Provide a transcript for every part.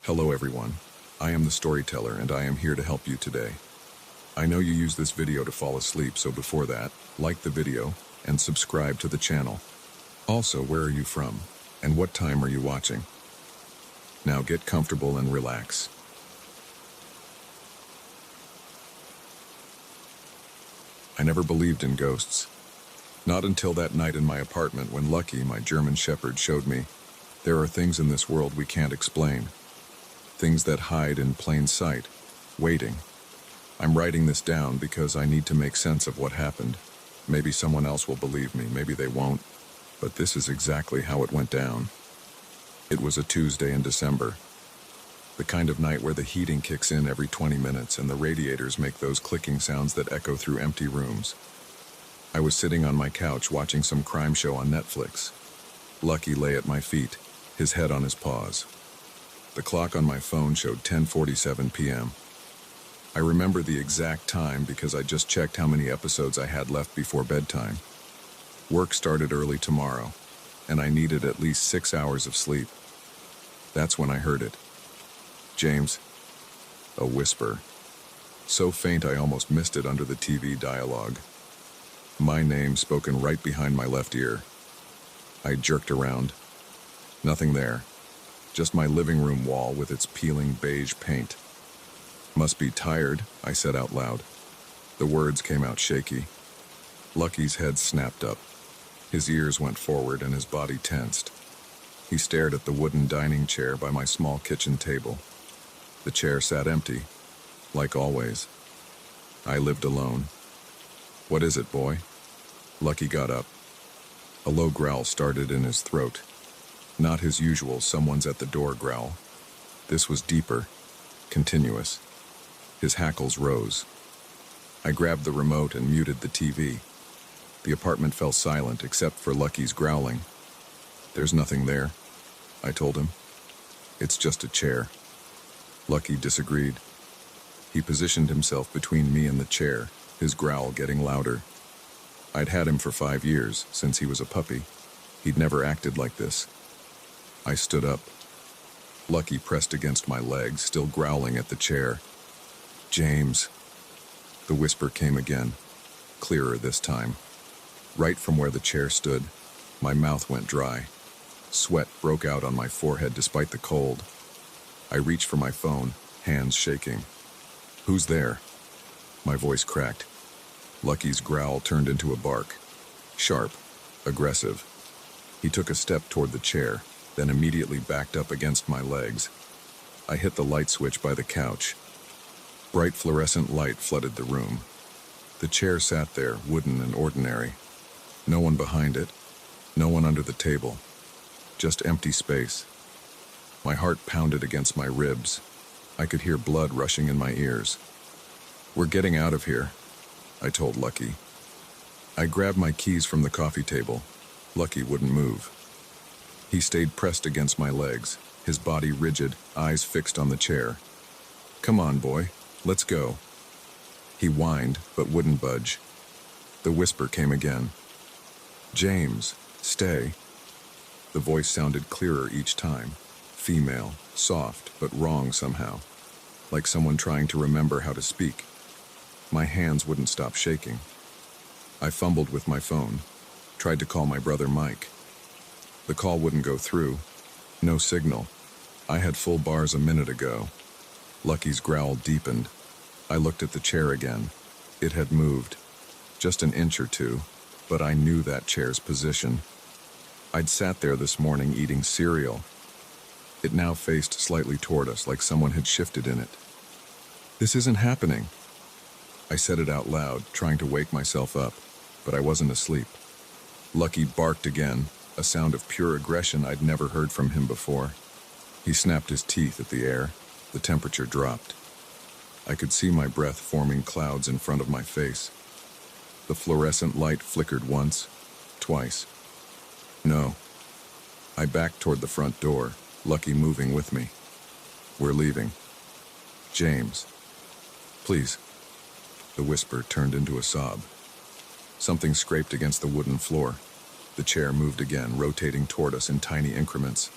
Hello everyone, I am the storyteller and I am here to help you today. I know you use this video to fall asleep, so before that, like the video and subscribe to the channel. Also, where are you from and what time are you watching? Now get comfortable and relax. I never believed in ghosts. Not until that night in my apartment when Lucky, my German Shepherd, showed me there are things in this world we can't explain. Things that hide in plain sight, waiting. I'm writing this down because I need to make sense of what happened. Maybe someone else will believe me, maybe they won't, but this is exactly how it went down. It was a Tuesday in December. The kind of night where the heating kicks in every 20 minutes and the radiators make those clicking sounds that echo through empty rooms. I was sitting on my couch watching some crime show on Netflix. Lucky lay at my feet, his head on his paws. The clock on my phone showed 10:47 p.m. I remember the exact time because I just checked how many episodes I had left before bedtime. Work started early tomorrow, and I needed at least 6 hours of sleep. That's when I heard it. James. A whisper. So faint I almost missed it under the TV dialogue. My name spoken right behind my left ear. I jerked around. Nothing there. Just my living room wall with its peeling beige paint. Must be tired, I said out loud. The words came out shaky. Lucky's head snapped up. His ears went forward and his body tensed. He stared at the wooden dining chair by my small kitchen table. The chair sat empty, like always. I lived alone. What is it, boy? Lucky got up. A low growl started in his throat. Not his usual someone's at the door growl. This was deeper, continuous. His hackles rose. I grabbed the remote and muted the TV. The apartment fell silent except for Lucky's growling. There's nothing there, I told him. It's just a chair. Lucky disagreed. He positioned himself between me and the chair, his growl getting louder. I'd had him for 5 years, since he was a puppy. He'd never acted like this. I stood up. Lucky pressed against my legs, still growling at the chair. James. The whisper came again, clearer this time. Right from where the chair stood, my mouth went dry. Sweat broke out on my forehead despite the cold. I reached for my phone, hands shaking. Who's there? My voice cracked. Lucky's growl turned into a bark. Sharp, aggressive. He took a step toward the chair, then immediately backed up against my legs. I hit the light switch by the couch. Bright fluorescent light flooded the room. The chair sat there, wooden and ordinary. No one behind it, no one under the table. Just empty space. My heart pounded against my ribs. I could hear blood rushing in my ears. We're getting out of here, I told Lucky. I grabbed my keys from the coffee table. Lucky wouldn't move. He stayed pressed against my legs, his body rigid, eyes fixed on the chair. Come on, boy, let's go. He whined, but wouldn't budge. The whisper came again. James, stay. The voice sounded clearer each time. Female, soft, but wrong somehow. Like someone trying to remember how to speak. My hands wouldn't stop shaking. I fumbled with my phone, tried to call my brother Mike. The call wouldn't go through. No signal. I had full bars a minute ago. Lucky's growl deepened. I looked at the chair again. It had moved. Just an inch or two, but I knew that chair's position. I'd sat there this morning eating cereal. It now faced slightly toward us like someone had shifted in it. This isn't happening. I said it out loud, trying to wake myself up, but I wasn't asleep. Lucky barked again, a sound of pure aggression I'd never heard from him before. He snapped his teeth at the air. The temperature dropped. I could see my breath forming clouds in front of my face. The fluorescent light flickered once, twice. No. I backed toward the front door, Lucky moving with me. We're leaving. James. Please. The whisper turned into a sob. Something scraped against the wooden floor. The chair moved again, rotating toward us in tiny increments.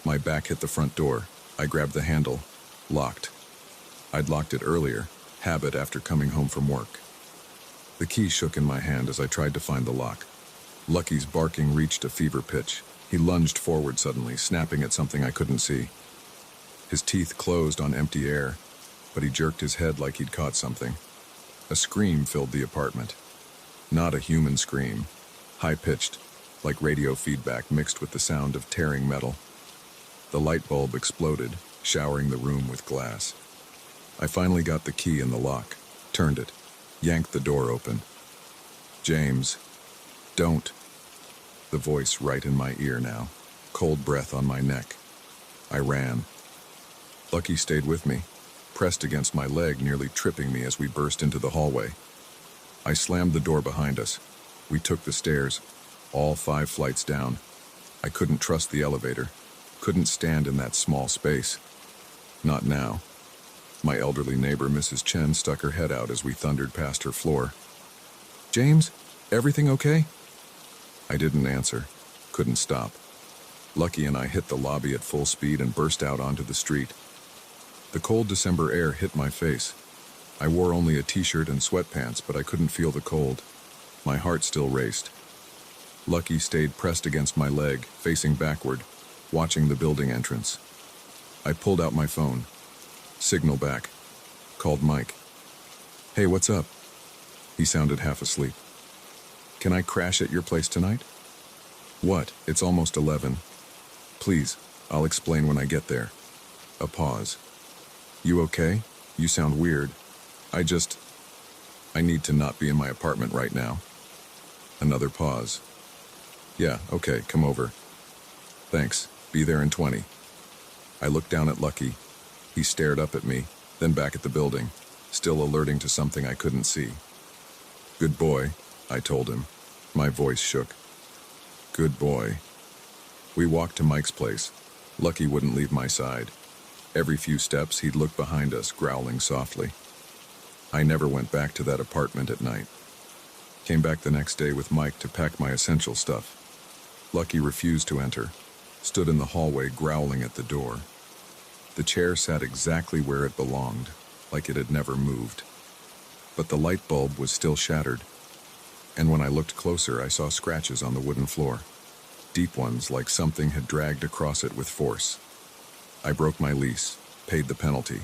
My back hit the front door. I grabbed the handle. Locked. I'd locked it earlier, habit after coming home from work. The key shook in my hand as I tried to find the lock. Lucky's barking reached a fever pitch. He lunged forward suddenly, snapping at something I couldn't see. His teeth closed on empty air, but he jerked his head like he'd caught something. A scream filled the apartment. Not a human scream. High-pitched, like radio feedback mixed with the sound of tearing metal. The light bulb exploded, showering the room with glass. I finally got the key in the lock, turned it, yanked the door open. "James, don't." The voice right in my ear now, cold breath on my neck. I ran. Lucky stayed with me, pressed against my leg, nearly tripping me as we burst into the hallway. I slammed the door behind us. We took the stairs, all 5 flights down. I couldn't trust the elevator, couldn't stand in that small space. Not now. My elderly neighbor, Mrs. Chen, stuck her head out as we thundered past her floor. "James, everything okay?" I didn't answer, couldn't stop. Lucky and I hit the lobby at full speed and burst out onto the street. The cold December air hit my face. I wore only a t-shirt and sweatpants, but I couldn't feel the cold. My heart still raced. Lucky stayed pressed against my leg, facing backward, watching the building entrance. I pulled out my phone. Signal back. Called Mike. "Hey, what's up?" He sounded half asleep. "Can I crash at your place tonight?" "What? It's almost 11. Please, I'll explain when I get there." A pause. "You okay? You sound weird. I need to not be in my apartment right now." Another pause. "Yeah, okay, come over." "Thanks. Be there in 20. I looked down at Lucky. He stared up at me, then back at the building, still alerting to something I couldn't see. "Good boy," I told him. My voice shook. "Good boy." We walked to Mike's place. Lucky wouldn't leave my side. Every few steps, he'd look behind us, growling softly. I never went back to that apartment at night. Came back the next day with Mike to pack my essential stuff. Lucky refused to enter, stood in the hallway growling at the door. The chair sat exactly where it belonged, like it had never moved. But the light bulb was still shattered, and when I looked closer, I saw scratches on the wooden floor. Deep ones, like something had dragged across it with force. I broke my lease, paid the penalty,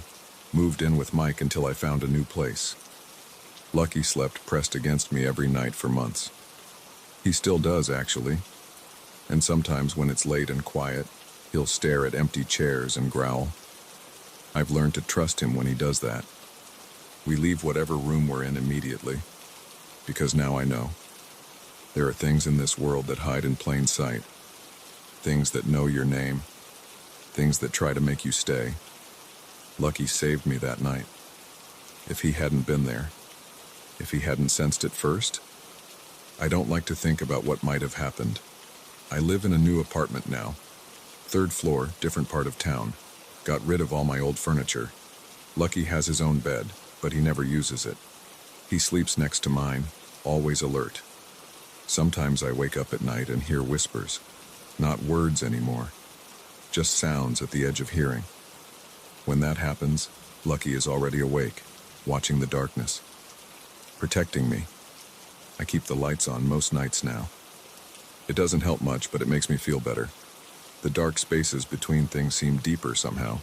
moved in with Mike until I found a new place. Lucky slept pressed against me every night for months. He still does, actually. And sometimes when it's late and quiet, he'll stare at empty chairs and growl. I've learned to trust him when he does that. We leave whatever room we're in immediately, because now I know. There are things in this world that hide in plain sight. Things that know your name. Things that try to make you stay. Lucky saved me that night. If he hadn't been there, if he hadn't sensed it first, I don't like to think about what might have happened. I live in a new apartment now. 3rd floor, different part of town. Got rid of all my old furniture. Lucky has his own bed, but he never uses it. He sleeps next to mine, always alert. Sometimes I wake up at night and hear whispers. Not words anymore. Just sounds at the edge of hearing. When that happens, Lucky is already awake, watching the darkness. Protecting me. I keep the lights on most nights now. It doesn't help much, but it makes me feel better. The dark spaces between things seem deeper somehow.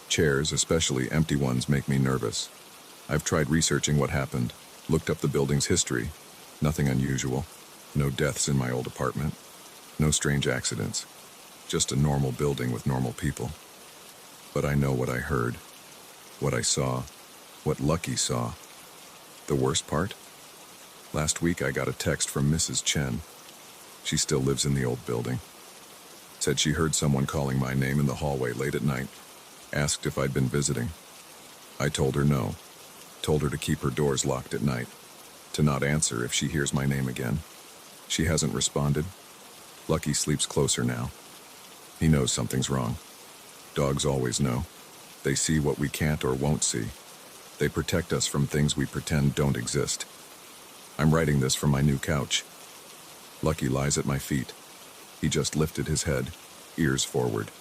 Chairs, especially empty ones, make me nervous. I've tried researching what happened, looked up the building's history. Nothing unusual. No deaths in my old apartment. No strange accidents. Just a normal building with normal people. But I know what I heard, what I saw, what Lucky saw. The worst part? Last week I got a text from Mrs. Chen. She still lives in the old building. Said she heard someone calling my name in the hallway late at night. Asked if I'd been visiting. I told her no. Told her to keep her doors locked at night. To not answer if she hears my name again. She hasn't responded. Lucky sleeps closer now. He knows something's wrong. Dogs always know. They see what we can't or won't see. They protect us from things we pretend don't exist. I'm writing this from my new couch. Lucky lies at my feet. He just lifted his head, ears forward.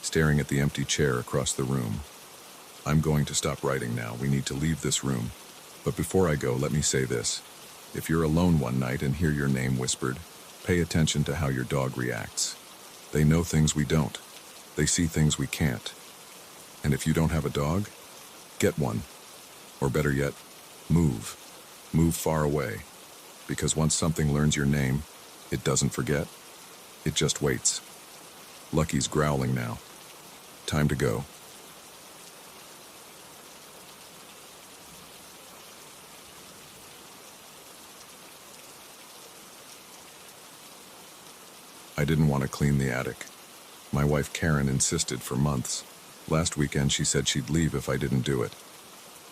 staring at the empty chair across the room. I'm going to stop writing now. We need to leave this room. But before I go, let me say this. If you're alone one night and hear your name whispered, pay attention to how your dog reacts. They know things we don't. They see things we can't. And if you don't have a dog, get one. Or better yet, move. Move far away. Because once something learns your name, it doesn't forget. It just waits. Lucky's growling now. Time to go. I didn't want to clean the attic. My wife Karen insisted for months. Last weekend she said she'd leave if I didn't do it.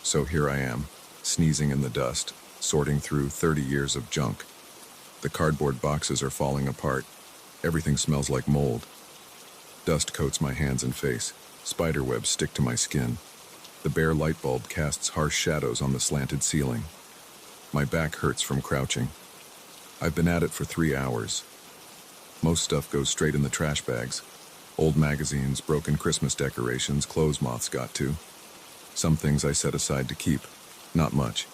So here I am, sneezing in the dust, sorting through 30 years of junk. The cardboard boxes are falling apart. Everything smells like mold. Dust coats my hands and face. Spiderwebs stick to my skin. The bare light bulb casts harsh shadows on the slanted ceiling. My back hurts from crouching. I've been at it for 3 hours. Most stuff goes straight in the trash bags. Old magazines, broken Christmas decorations, clothes moths got to. Some things I set aside to keep. Not much.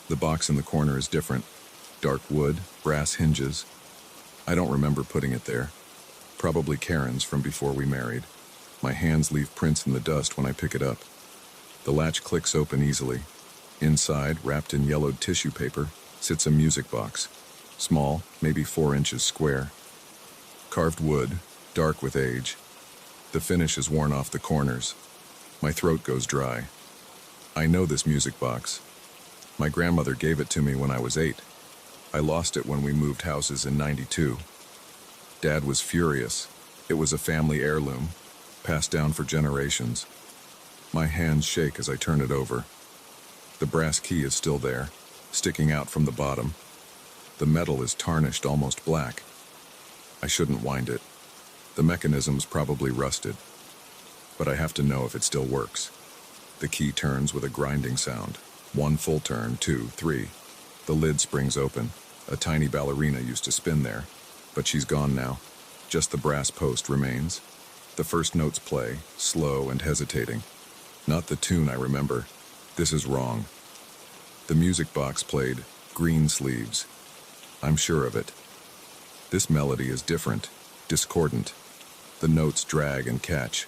The box in the corner is different. Dark wood, brass hinges. I don't remember putting it there. Probably Karen's from before we married. My hands leave prints in the dust when I pick it up. The latch clicks open easily. Inside, wrapped in yellowed tissue paper, sits a music box. Small, maybe 4 inches square. Carved wood, dark with age. The finish is worn off the corners. My throat goes dry. I know this music box. My grandmother gave it to me when I was 8. I lost it when we moved houses in '92. Dad was furious. It was a family heirloom, passed down for generations. My hands shake as I turn it over. The brass key is still there, sticking out from the bottom. The metal is tarnished almost black. I shouldn't wind it. The mechanism's probably rusted. But I have to know if it still works. The key turns with a grinding sound. 1 full turn, 2, 3. The lid springs open. A tiny ballerina used to spin there, but she's gone now. Just the brass post remains. The first notes play, slow and hesitating. Not the tune I remember. This is wrong. The music box played Green Sleeves. I'm sure of it. This melody is different, discordant. The notes drag and catch.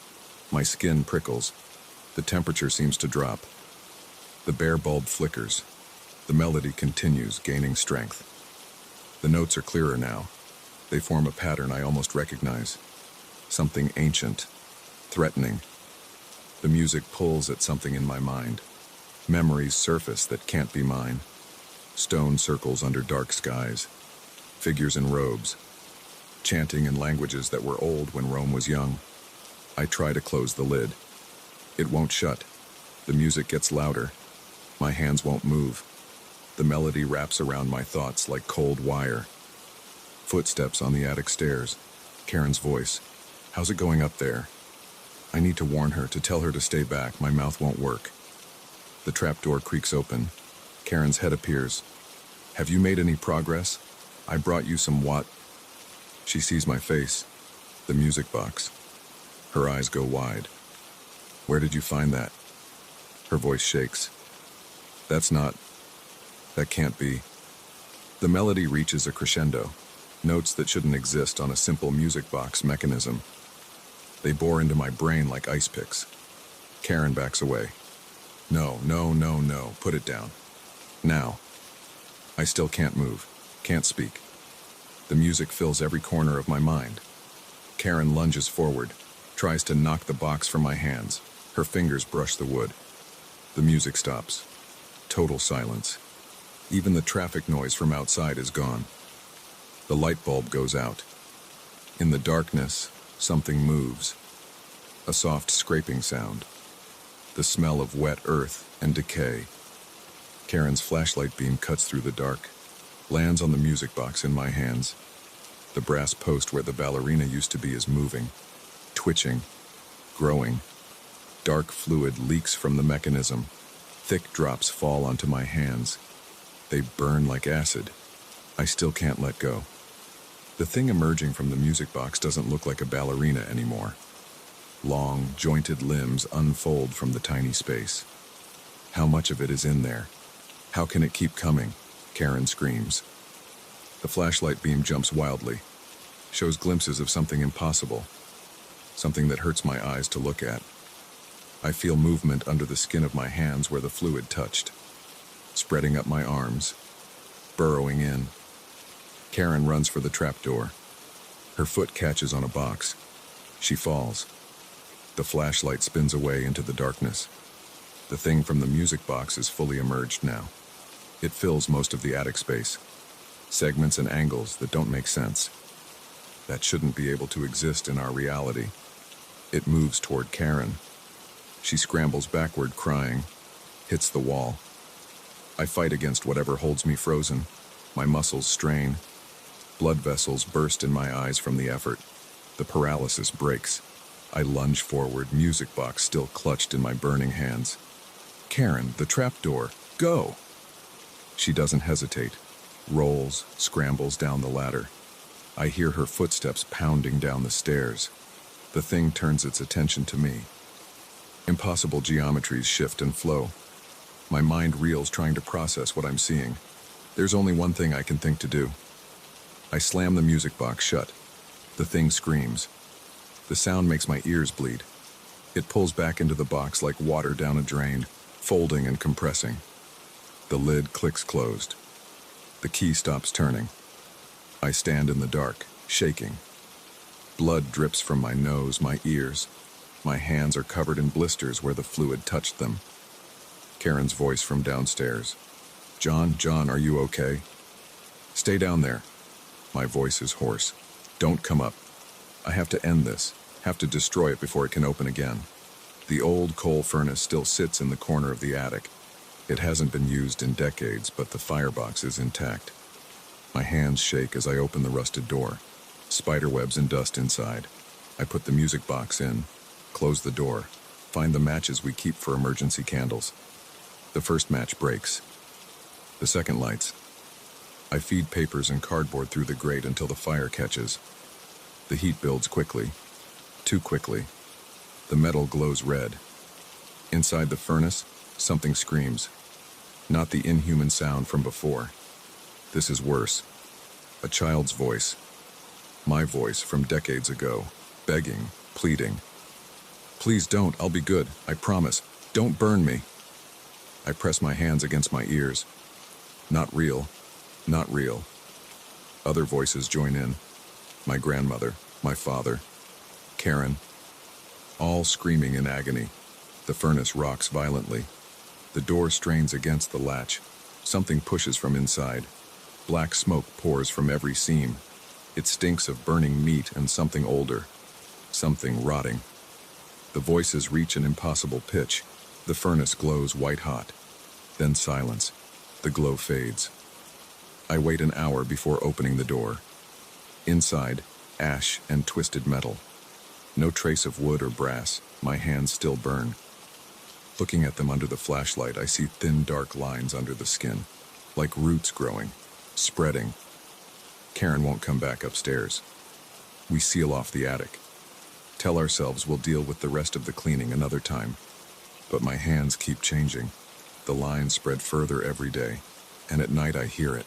My skin prickles. The temperature seems to drop. The bare bulb flickers. The melody continues, gaining strength. The notes are clearer now. They form a pattern I almost recognize. Something ancient, threatening. The music pulls at something in my mind. Memories surface that can't be mine. Stone circles under dark skies. Figures in robes. Chanting in languages that were old when Rome was young. I try to close the lid. It won't shut. The music gets louder. My hands won't move. The melody wraps around my thoughts like cold wire. Footsteps on the attic stairs. Karen's voice. How's it going up there? I need to warn her, to tell her to stay back. My mouth won't work. The trapdoor creaks open. Karen's head appears. Have you made any progress? I brought you some what? She sees my face. The music box. Her eyes go wide. Where did you find that? Her voice shakes. That can't be. The melody reaches a crescendo. Notes that shouldn't exist on a simple music box mechanism. They bore into my brain like ice picks. Karen backs away. No, no, no, no, put it down. Now. I still can't move, can't speak. The music fills every corner of my mind. Karen lunges forward, tries to knock the box from my hands. Her fingers brush the wood. The music stops. Total silence. Even the traffic noise from outside is gone. The light bulb goes out. In the darkness, something moves. A soft scraping sound. The smell of wet earth and decay. Karen's flashlight beam cuts through the dark, lands on the music box in my hands. The brass post where the ballerina used to be is moving, twitching, growing. Dark fluid leaks from the mechanism. Thick drops fall onto my hands. They burn like acid. I still can't let go. The thing emerging from the music box doesn't look like a ballerina anymore. Long, jointed limbs unfold from the tiny space. How much of it is in there? How can it keep coming? Karen screams. The flashlight beam jumps wildly, shows glimpses of something impossible, something that hurts my eyes to look at. I feel movement under the skin of my hands where the fluid touched, spreading up my arms, burrowing in. Karen runs for the trapdoor. Her foot catches on a box. She falls. The flashlight spins away into the darkness. The thing from the music box is fully emerged now. It fills most of the attic space. Segments and angles that don't make sense. That shouldn't be able to exist in our reality. It moves toward Karen. She scrambles backward, crying, hits the wall. I fight against whatever holds me frozen. My muscles strain. Blood vessels burst in my eyes from the effort. The paralysis breaks. I lunge forward, music box still clutched in my burning hands. Karen, the trapdoor, go! She doesn't hesitate. Rolls, scrambles down the ladder. I hear her footsteps pounding down the stairs. The thing turns its attention to me. Impossible geometries shift and flow. My mind reels trying to process what I'm seeing. There's only one thing I can think to do. I slam the music box shut. The thing screams. The sound makes my ears bleed. It pulls back into the box like water down a drain, folding and compressing. The lid clicks closed. The key stops turning. I stand in the dark, shaking. Blood drips from my nose, my ears. My hands are covered in blisters where the fluid touched them. Karen's voice from downstairs. John, are you okay? Stay down there. My voice is hoarse. Don't come up. I have to end this, have to destroy it before it can open again. The old coal furnace still sits in the corner of the attic. It hasn't been used in decades, but the firebox is intact. My hands shake as I open the rusted door. Spiderwebs and dust inside. I put the music box in, close the door, find the matches we keep for emergency candles. The first match breaks. The second lights. I feed papers and cardboard through the grate until the fire catches. The heat builds quickly. Too quickly. The metal glows red. Inside the furnace, something screams. Not the inhuman sound from before. This is worse. A child's voice. My voice from decades ago. Begging, pleading. Please don't, I'll be good, I promise. Don't burn me. I press my hands against my ears. Not real. Not real. Other voices join in. My grandmother, my father, Karen, all screaming in agony. The furnace rocks violently. The door strains against the latch. Something pushes from inside. Black smoke pours from every seam. It stinks of burning meat and something older. Something rotting. The voices reach an impossible pitch. The furnace glows white-hot. Then silence. The glow fades. I wait an hour before opening the door. Inside, ash and twisted metal. No trace of wood or brass. My hands still burn. Looking at them under the flashlight, I see thin, dark lines under the skin, like roots growing, spreading. Karen won't come back upstairs. We seal off the attic. Tell ourselves we'll deal with the rest of the cleaning another time. But my hands keep changing. The lines spread further every day, and at night I hear it.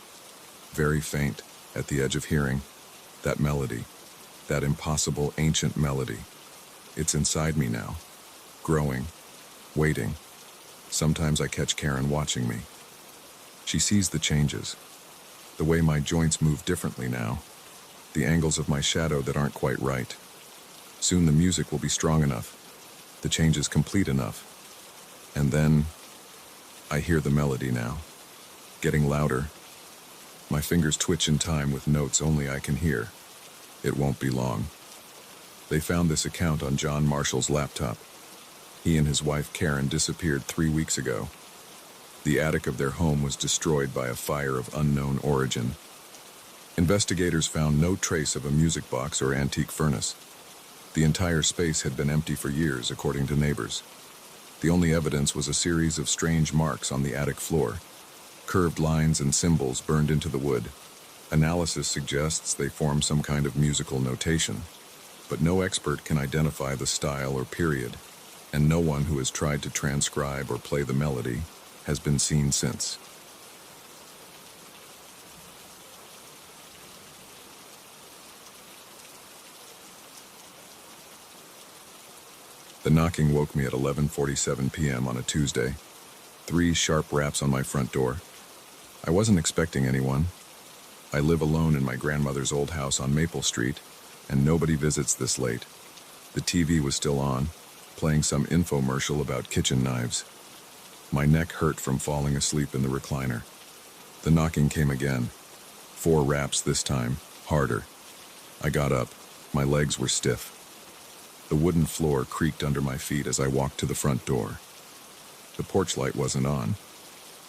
Very faint, at the edge of hearing, that melody, that impossible ancient melody. It's inside me now, growing, waiting. Sometimes I catch Karen watching me. She sees the changes, the way my joints move differently now, the angles of my shadow that aren't quite right. Soon the music will be strong enough, the changes complete enough. And then I hear the melody now, getting louder. My fingers twitch in time with notes only I can hear. It won't be long. They found this account on John Marshall's laptop. He and his wife Karen disappeared 3 weeks ago. The attic of their home was destroyed by a fire of unknown origin. Investigators found no trace of a music box or antique furnace. The entire space had been empty for years, according to neighbors. The only evidence was a series of strange marks on the attic floor. Curved lines and symbols burned into the wood. Analysis suggests they form some kind of musical notation. but no expert can identify the style or period, and no one who has tried to transcribe or play the melody has been seen since. The knocking woke me at 11:47 p.m. on a Tuesday. 3 sharp raps on my front door. I wasn't expecting anyone. I live alone in my grandmother's old house on Maple Street, and nobody visits this late. The TV was still on, playing some infomercial about kitchen knives. My neck hurt from falling asleep in the recliner. The knocking came again. 4 raps this time, harder. I got up. My legs were stiff. The wooden floor creaked under my feet as I walked to the front door. The porch light wasn't on.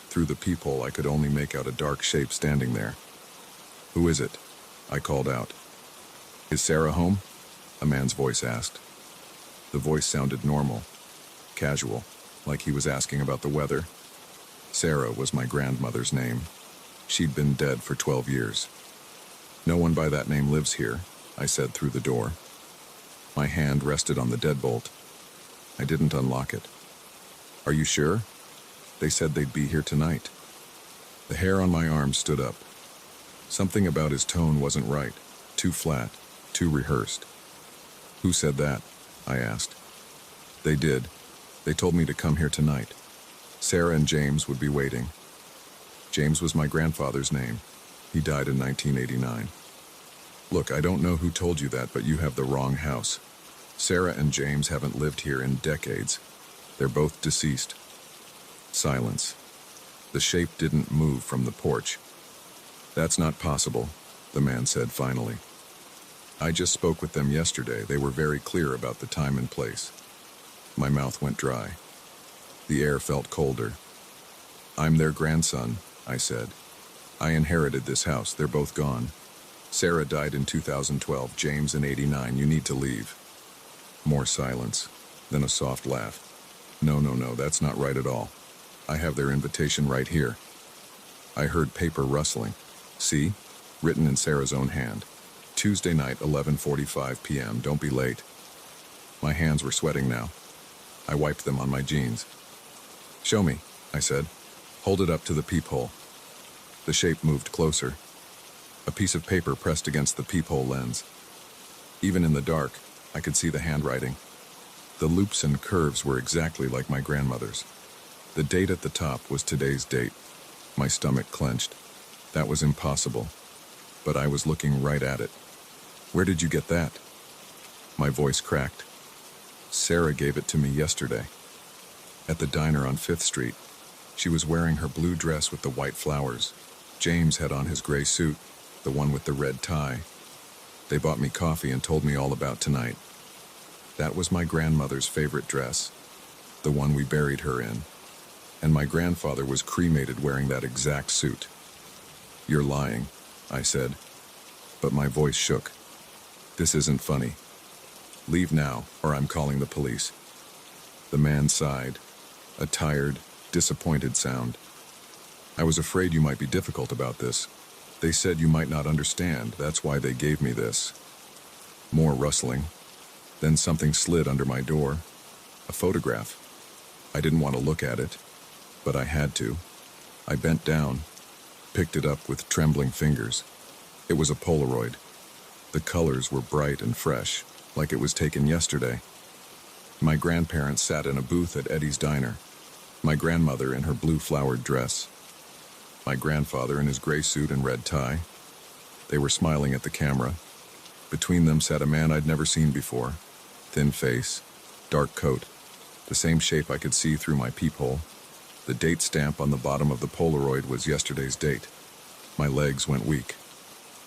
Through the peephole, I could only make out a dark shape standing there. "Who is it?" I called out. "Is Sarah home?" a man's voice asked. The voice sounded normal, casual, like he was asking about the weather. Sarah was my grandmother's name. She'd been dead for 12 years. "No one by that name lives here," I said through the door. My hand rested on the deadbolt. I didn't unlock it. "Are you sure? They said they'd be here tonight." The hair on my arm stood up. Something about his tone wasn't right. Too flat, too rehearsed. "Who said that?" I asked. "They did. They told me to come here tonight. Sarah and James would be waiting." James was my grandfather's name. He died in 1989. "Look, I don't know who told you that, but you have the wrong house. Sarah and James haven't lived here in decades. They're both deceased." Silence. The shape didn't move from the porch. "That's not possible," the man said finally. "I just spoke with them yesterday. They were very clear about the time and place." My mouth went dry. The air felt colder. "I'm their grandson," I said. "I inherited this house. They're both gone. Sarah died in 2012, James in 89. You need to leave." More silence, then a soft laugh. No, that's not right at all. I have their invitation right here." I heard paper rustling. "See? Written in Sarah's own hand. Tuesday night, 11:45 p.m. Don't be late." My hands were sweating now. I wiped them on my jeans. "Show me," I said. "Hold it up to the peephole." The shape moved closer. A piece of paper pressed against the peephole lens. Even in the dark, I could see the handwriting. The loops and curves were exactly like my grandmother's. The date at the top was today's date. My stomach clenched. That was impossible. But I was looking right at it. "Where did you get that?" My voice cracked. "Sarah gave it to me yesterday. At the diner on 5th Street. She was wearing her blue dress with the white flowers. James had on his gray suit, the one with the red tie. They bought me coffee and told me all about tonight. That was my grandmother's favorite dress, the one we buried her in. And my grandfather was cremated wearing that exact suit." "You're lying," I said, but my voice shook. "This isn't funny. Leave now, or I'm calling the police." The man sighed, a tired, disappointed sound. "I was afraid you might be difficult about this. They said you might not understand. That's why they gave me this." More rustling. Then something slid under my door. A photograph. I didn't want to look at it, but I had to. I bent down, picked it up with trembling fingers. It was a Polaroid. The colors were bright and fresh, like it was taken yesterday. My grandparents sat in a booth at Eddie's Diner. My grandmother in her blue flowered dress. My grandfather in his gray suit and red tie. They were smiling at the camera. Between them sat a man I'd never seen before. Thin face, dark coat, the same shape I could see through my peephole. The date stamp on the bottom of the Polaroid was yesterday's date. My legs went weak.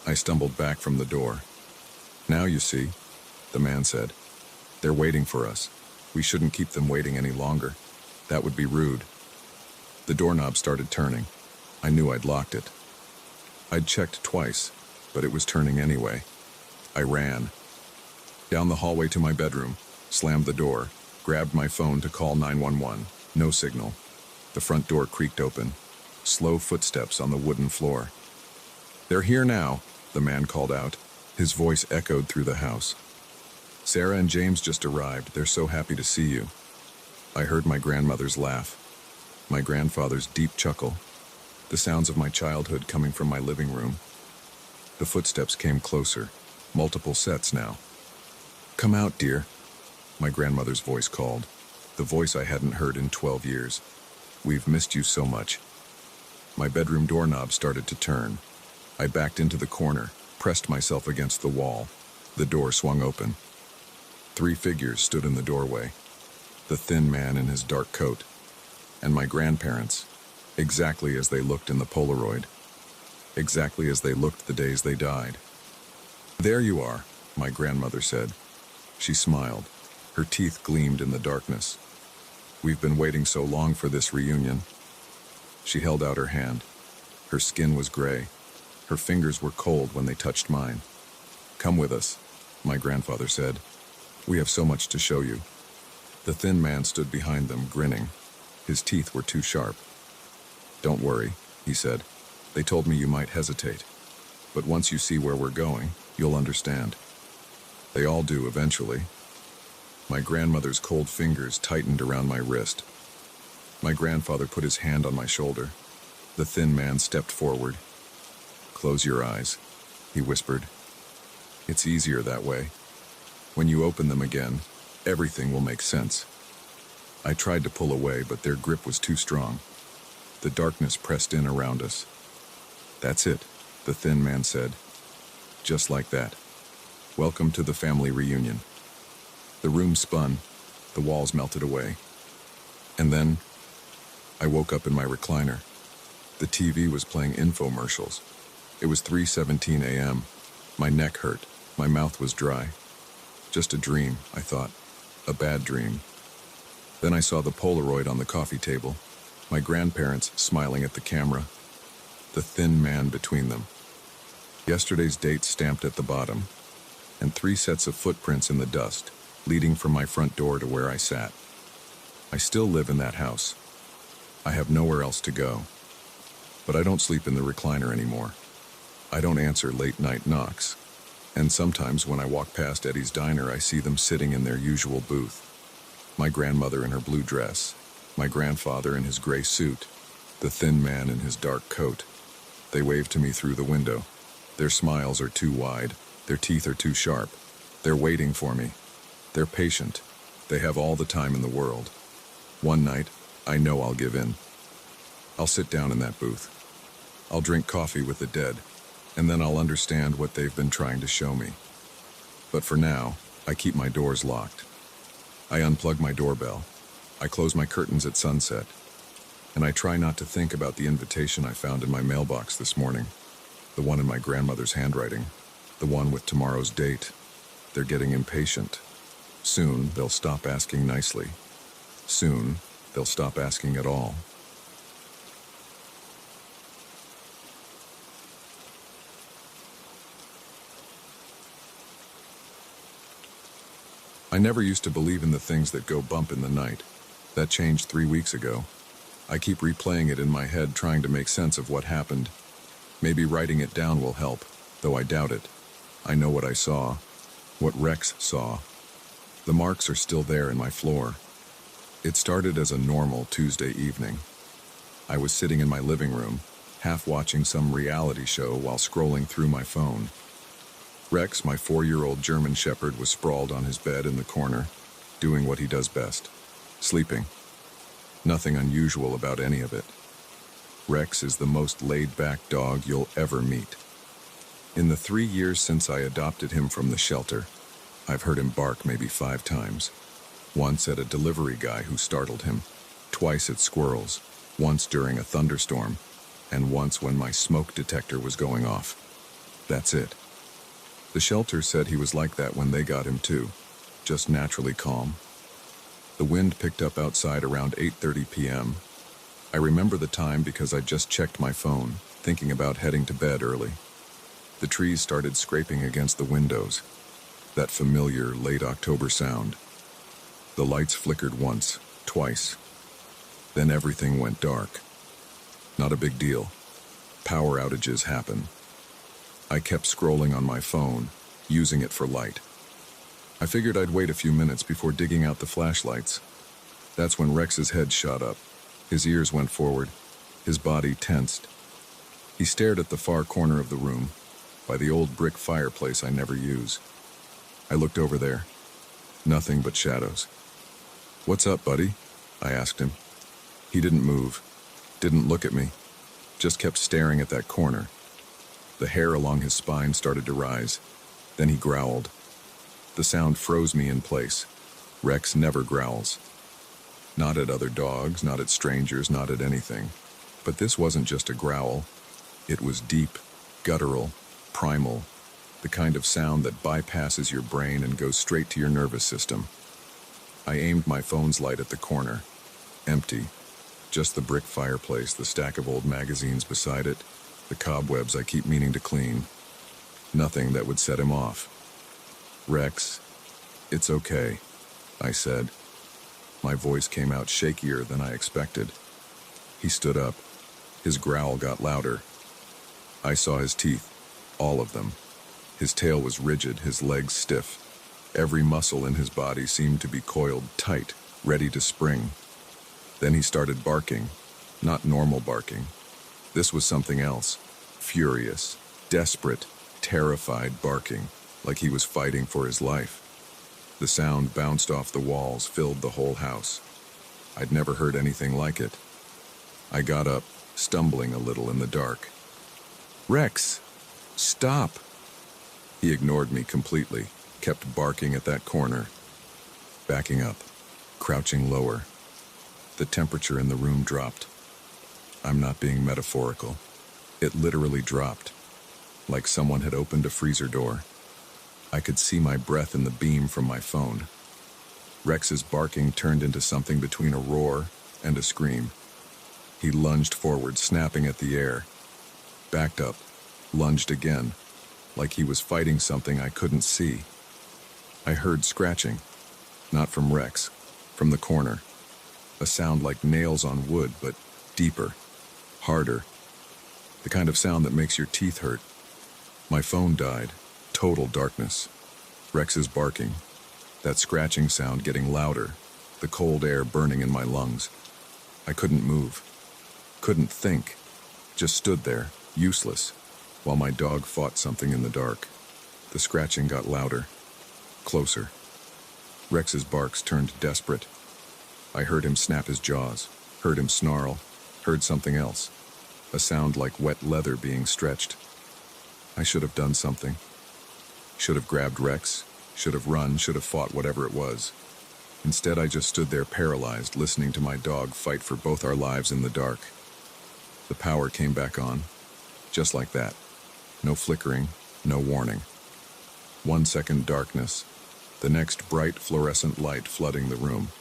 I stumbled back from the door. "Now you see," the man said. "They're waiting for us. We shouldn't keep them waiting any longer. That would be rude." The doorknob started turning. I knew I'd locked it. I'd checked twice, but it was turning anyway. I ran. Down the hallway to my bedroom, slammed the door, grabbed my phone to call 911. No signal. The front door creaked open. Slow footsteps on the wooden floor. "They're here now," the man called out. His voice echoed through the house. Sarah and James just arrived. They're so happy to see you. I heard my grandmother's laugh, my grandfather's deep chuckle, the sounds of my childhood coming from my living room. The footsteps came closer, multiple sets now. "Come out, dear," my grandmother's voice called, the voice I hadn't heard in 12 years. "We've missed you so much." My bedroom doorknob started to turn. I backed into the corner, pressed myself against the wall. The door swung open. 3 figures stood in the doorway. The thin man in his dark coat, and my grandparents, exactly as they looked in the Polaroid, exactly as they looked the days they died. "There you are," my grandmother said. She smiled. Her teeth gleamed in the darkness. "We've been waiting so long for this reunion." She held out her hand. Her skin was gray. Her fingers were cold when they touched mine. "Come with us," my grandfather said. "We have so much to show you." The thin man stood behind them, grinning. His teeth were too sharp. "Don't worry," he said. "They told me you might hesitate. But once you see where we're going, you'll understand." They all do eventually. My grandmother's cold fingers tightened around my wrist. My grandfather put his hand on my shoulder. The thin man stepped forward. "Close your eyes," he whispered. "It's easier that way. When you open them again, everything will make sense." I tried to pull away, but their grip was too strong. The darkness pressed in around us. "That's it," the thin man said. "Just like that. Welcome to the family reunion." The room spun. The walls melted away. And then, I woke up in my recliner. The TV was playing infomercials. It was 3:17 a.m. My neck hurt. My mouth was dry. Just a dream, I thought. A bad dream. Then I saw the Polaroid on the coffee table, my grandparents smiling at the camera, the thin man between them. Yesterday's date stamped at the bottom, and 3 sets of footprints in the dust, leading from my front door to where I sat. I still live in that house. I have nowhere else to go. But I don't sleep in the recliner anymore. I don't answer late-night knocks. And sometimes when I walk past Eddie's Diner, I see them sitting in their usual booth. My grandmother in her blue dress, my grandfather in his gray suit, the thin man in his dark coat. They wave to me through the window. Their smiles are too wide. Their teeth are too sharp. They're waiting for me. They're patient. They have all the time in the world. One night, I know I'll give in. I'll sit down in that booth. I'll drink coffee with the dead, and then I'll understand what they've been trying to show me. But for now, I keep my doors locked. I unplug my doorbell. I close my curtains at sunset. And I try not to think about the invitation I found in my mailbox this morning. The one in my grandmother's handwriting. The one with tomorrow's date. They're getting impatient. Soon, they'll stop asking nicely. Soon, they'll stop asking at all. I never used to believe in the things that go bump in the night. That changed 3 weeks ago. I keep replaying it in my head, trying to make sense of what happened. Maybe writing it down will help, though I doubt it. I know what I saw, what Rex saw. The marks are still there in my floor. It started as a normal Tuesday evening. I was sitting in my living room, half watching some reality show while scrolling through my phone. Rex, my 4-year-old German Shepherd, was sprawled on his bed in the corner, doing what he does best, sleeping. Nothing unusual about any of it. Rex is the most laid-back dog you'll ever meet. In the 3 years since I adopted him from the shelter, I've heard him bark maybe 5 times. Once at a delivery guy who startled him, twice at squirrels, once during a thunderstorm, and once when my smoke detector was going off. That's it. The shelter said he was like that when they got him too, just naturally calm. The wind picked up outside around 8:30 p.m. I remember the time because I just checked my phone, thinking about heading to bed early. The trees started scraping against the windows, that familiar late October sound. The lights flickered once, twice. Then everything went dark. Not a big deal. Power outages happen. I kept scrolling on my phone, using it for light. I figured I'd wait a few minutes before digging out the flashlights. That's when Rex's head shot up. His ears went forward, his body tensed. He stared at the far corner of the room, by the old brick fireplace I never use. I looked over there. Nothing but shadows. "What's up, buddy?" I asked him. He didn't move, didn't look at me, just kept staring at that corner. The hair along his spine started to rise. Then he growled. The sound froze me in place. Rex never growls. Not at other dogs, not at strangers, not at anything. But this wasn't just a growl. It was deep, guttural, primal, the kind of sound that bypasses your brain and goes straight to your nervous system. I aimed my phone's light at the corner. Empty. Just the brick fireplace, the stack of old magazines beside it, the cobwebs I keep meaning to clean. Nothing that would set him off. "Rex, it's okay," I said. My voice came out shakier than I expected. He stood up. His growl got louder. I saw his teeth, all of them. His tail was rigid, his legs stiff. Every muscle in his body seemed to be coiled tight, ready to spring. Then he started barking, not normal barking. This was something else, furious, desperate, terrified barking, like he was fighting for his life. The sound bounced off the walls, filled the whole house. I'd never heard anything like it. I got up, stumbling a little in the dark. "Rex, stop!" He ignored me completely, kept barking at that corner. Backing up, crouching lower. The temperature in the room dropped. I'm not being metaphorical. It literally dropped, like someone had opened a freezer door. I could see my breath in the beam from my phone. Rex's barking turned into something between a roar and a scream. He lunged forward, snapping at the air. Backed up, lunged again, like he was fighting something I couldn't see. I heard scratching, not from Rex, from the corner. A sound like nails on wood, but deeper, harder. The kind of sound that makes your teeth hurt. My phone died. Total darkness. Rex's barking. That scratching sound getting louder. The cold air burning in my lungs. I couldn't move. Couldn't think. Just stood there, useless, while my dog fought something in the dark. The scratching got louder. Closer. Rex's barks turned desperate. I heard him snap his jaws. Heard him snarl. Heard something else. A sound like wet leather being stretched. I should have done something. Should have grabbed Rex, should have run, should have fought whatever it was. Instead, I just stood there paralyzed, listening to my dog fight for both our lives in the dark. The power came back on, just like that. No flickering, no warning. 1 second darkness, the next bright fluorescent light flooding the room.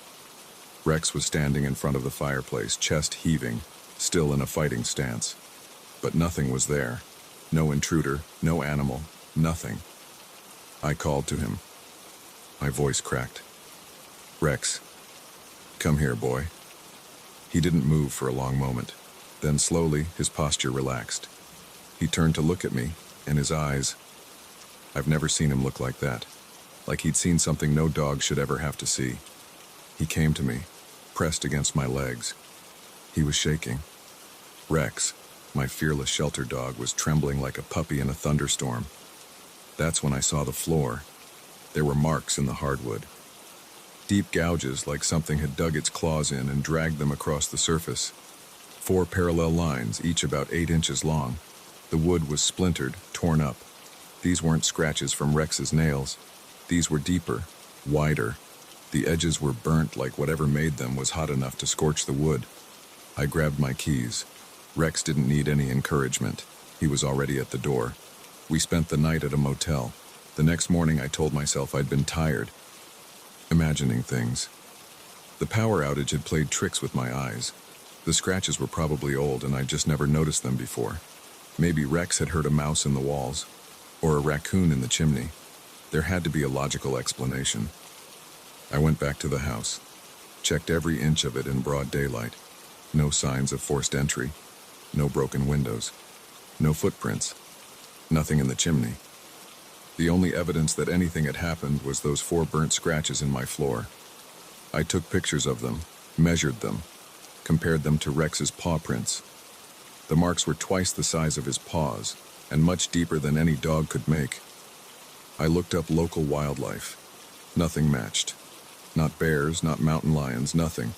Rex was standing in front of the fireplace, chest heaving, still in a fighting stance. But nothing was there. No intruder, no animal, nothing. I called to him. My voice cracked. "Rex, come here, boy." He didn't move for a long moment. Then slowly, his posture relaxed. He turned to look at me, and his eyes... I've never seen him look like that. Like he'd seen something no dog should ever have to see. He came to me, pressed against my legs. He was shaking. Rex, my fearless shelter dog, was trembling like a puppy in a thunderstorm. That's when I saw the floor. There were marks in the hardwood. Deep gouges like something had dug its claws in and dragged them across the surface. 4 parallel lines, each about 8 inches long. The wood was splintered, torn up. These weren't scratches from Rex's nails. These were deeper, wider. The edges were burnt like whatever made them was hot enough to scorch the wood. I grabbed my keys. Rex didn't need any encouragement. He was already at the door. We spent the night at a motel. The next morning I told myself I'd been tired, imagining things. The power outage had played tricks with my eyes. The scratches were probably old and I'd just never noticed them before. Maybe Rex had heard a mouse in the walls, or a raccoon in the chimney. There had to be a logical explanation. I went back to the house, checked every inch of it in broad daylight. No signs of forced entry, no broken windows, no footprints. Nothing in the chimney. The only evidence that anything had happened was those 4 burnt scratches in my floor. I took pictures of them, measured them, compared them to Rex's paw prints. The marks were twice the size of his paws, and much deeper than any dog could make. I looked up local wildlife. Nothing matched. Not bears, not mountain lions, nothing.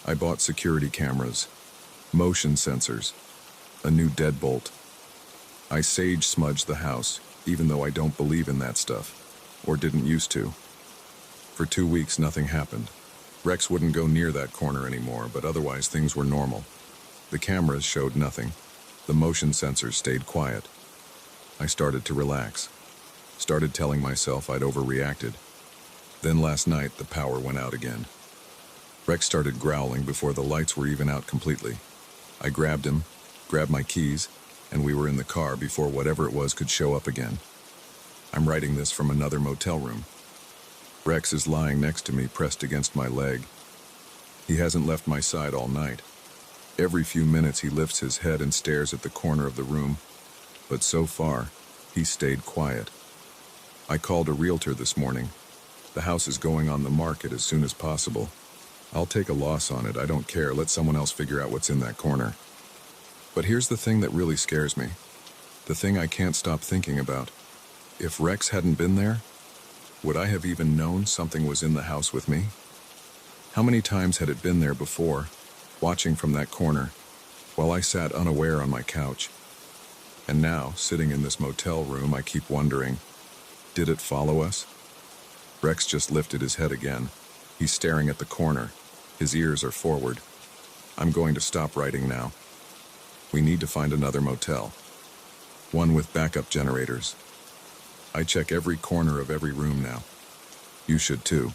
I bought security cameras, motion sensors, a new deadbolt. I sage smudged the house, even though I don't believe in that stuff, or didn't used to. For 2 weeks, nothing happened. Rex wouldn't go near that corner anymore, but otherwise things were normal. The cameras showed nothing. The motion sensors stayed quiet. I started to relax. Started telling myself I'd overreacted. Then last night, the power went out again. Rex started growling before the lights were even out completely. I grabbed him, grabbed my keys, and we were in the car before whatever it was could show up again. I'm writing this from another motel room. Rex is lying next to me, pressed against my leg. He hasn't left my side all night. Every few minutes he lifts his head and stares at the corner of the room, but so far, he's stayed quiet. I called a realtor this morning. The house is going on the market as soon as possible. I'll take a loss on it, I don't care, let someone else figure out what's in that corner. But here's the thing that really scares me. The thing I can't stop thinking about. If Rex hadn't been there, would I have even known something was in the house with me? How many times had it been there before, watching from that corner, while I sat unaware on my couch? And now, sitting in this motel room, I keep wondering, did it follow us? Rex just lifted his head again. He's staring at the corner. His ears are forward. I'm going to stop writing now. We need to find another motel. One with backup generators. I check every corner of every room now. You should too.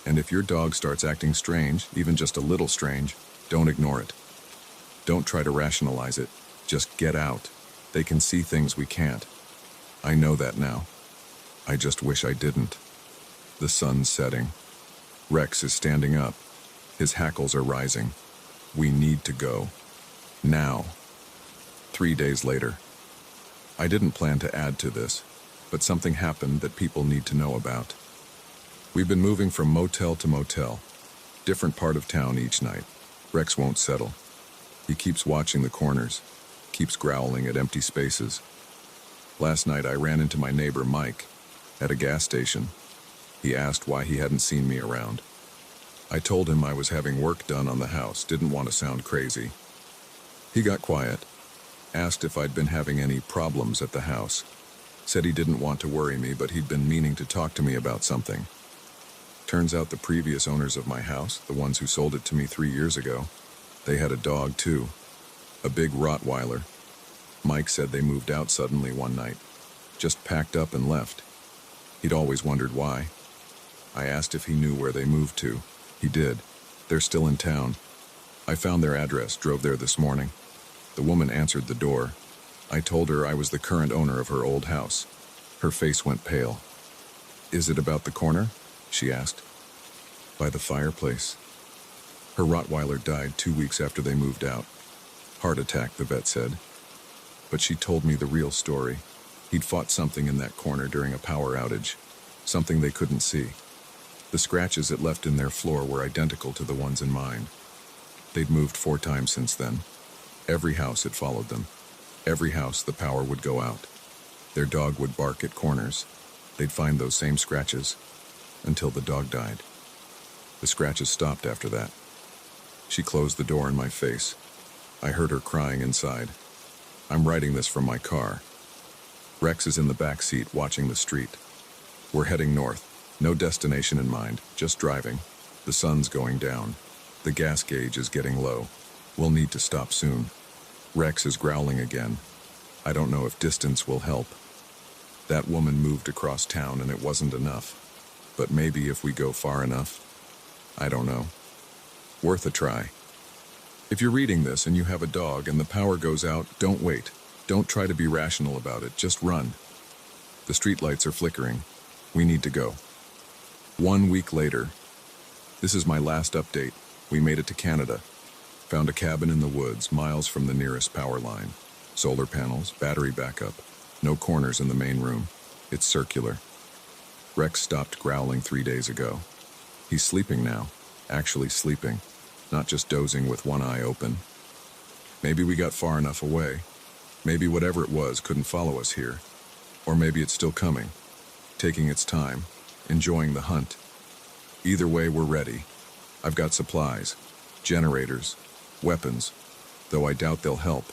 And if your dog starts acting strange, even just a little strange, don't ignore it. Don't try to rationalize it. Just get out. They can see things we can't. I know that now. I just wish I didn't. The sun's setting. Rex is standing up. His hackles are rising. We need to go. Now. 3 days later. I didn't plan to add to this, but something happened that people need to know about. We've been moving from motel to motel, different part of town each night. Rex won't settle. He keeps watching the corners, keeps growling at empty spaces. Last night I ran into my neighbor Mike at a gas station. He asked why he hadn't seen me around. I told him I was having work done on the house, didn't want to sound crazy. He got quiet, asked if I'd been having any problems at the house. Said he didn't want to worry me, but he'd been meaning to talk to me about something. Turns out the previous owners of my house, the ones who sold it to me 3 years ago, they had a dog too, a big Rottweiler. Mike said they moved out suddenly one night, just packed up and left. He'd always wondered why. I asked if he knew where they moved to. He did. They're still in town. I found their address, drove there this morning. The woman answered the door. I told her I was the current owner of her old house. Her face went pale. "Is it about the corner?" she asked. "By the fireplace." Her Rottweiler died 2 weeks after they moved out. Heart attack, the vet said. But she told me the real story. He'd fought something in that corner during a power outage, something they couldn't see. The scratches it left in their floor were identical to the ones in mine. They'd moved 4 times since then. Every house had followed them. Every house the power would go out. Their dog would bark at corners. They'd find those same scratches, until the dog died. The scratches stopped after that. She closed the door in my face. I heard her crying inside. I'm writing this from my car. Rex is in the back seat watching the street. We're heading north. No destination in mind, just driving. The sun's going down. The gas gauge is getting low. We'll need to stop soon. Rex is growling again. I don't know if distance will help. That woman moved across town and it wasn't enough. But maybe if we go far enough. I don't know. Worth a try. If you're reading this and you have a dog and the power goes out, don't wait. Don't try to be rational about it, just run. The streetlights are flickering. We need to go. 1 week later. This is my last update. We made it to Canada. Found a cabin in the woods, miles from the nearest power line. Solar panels, battery backup. No corners in the main room. It's circular. Rex stopped growling 3 days ago. He's sleeping now, actually sleeping, not just dozing with one eye open. Maybe we got far enough away. Maybe whatever it was couldn't follow us here. Or maybe it's still coming, taking its time, enjoying the hunt. Either way, we're ready. I've got supplies, generators, weapons, though I doubt they'll help.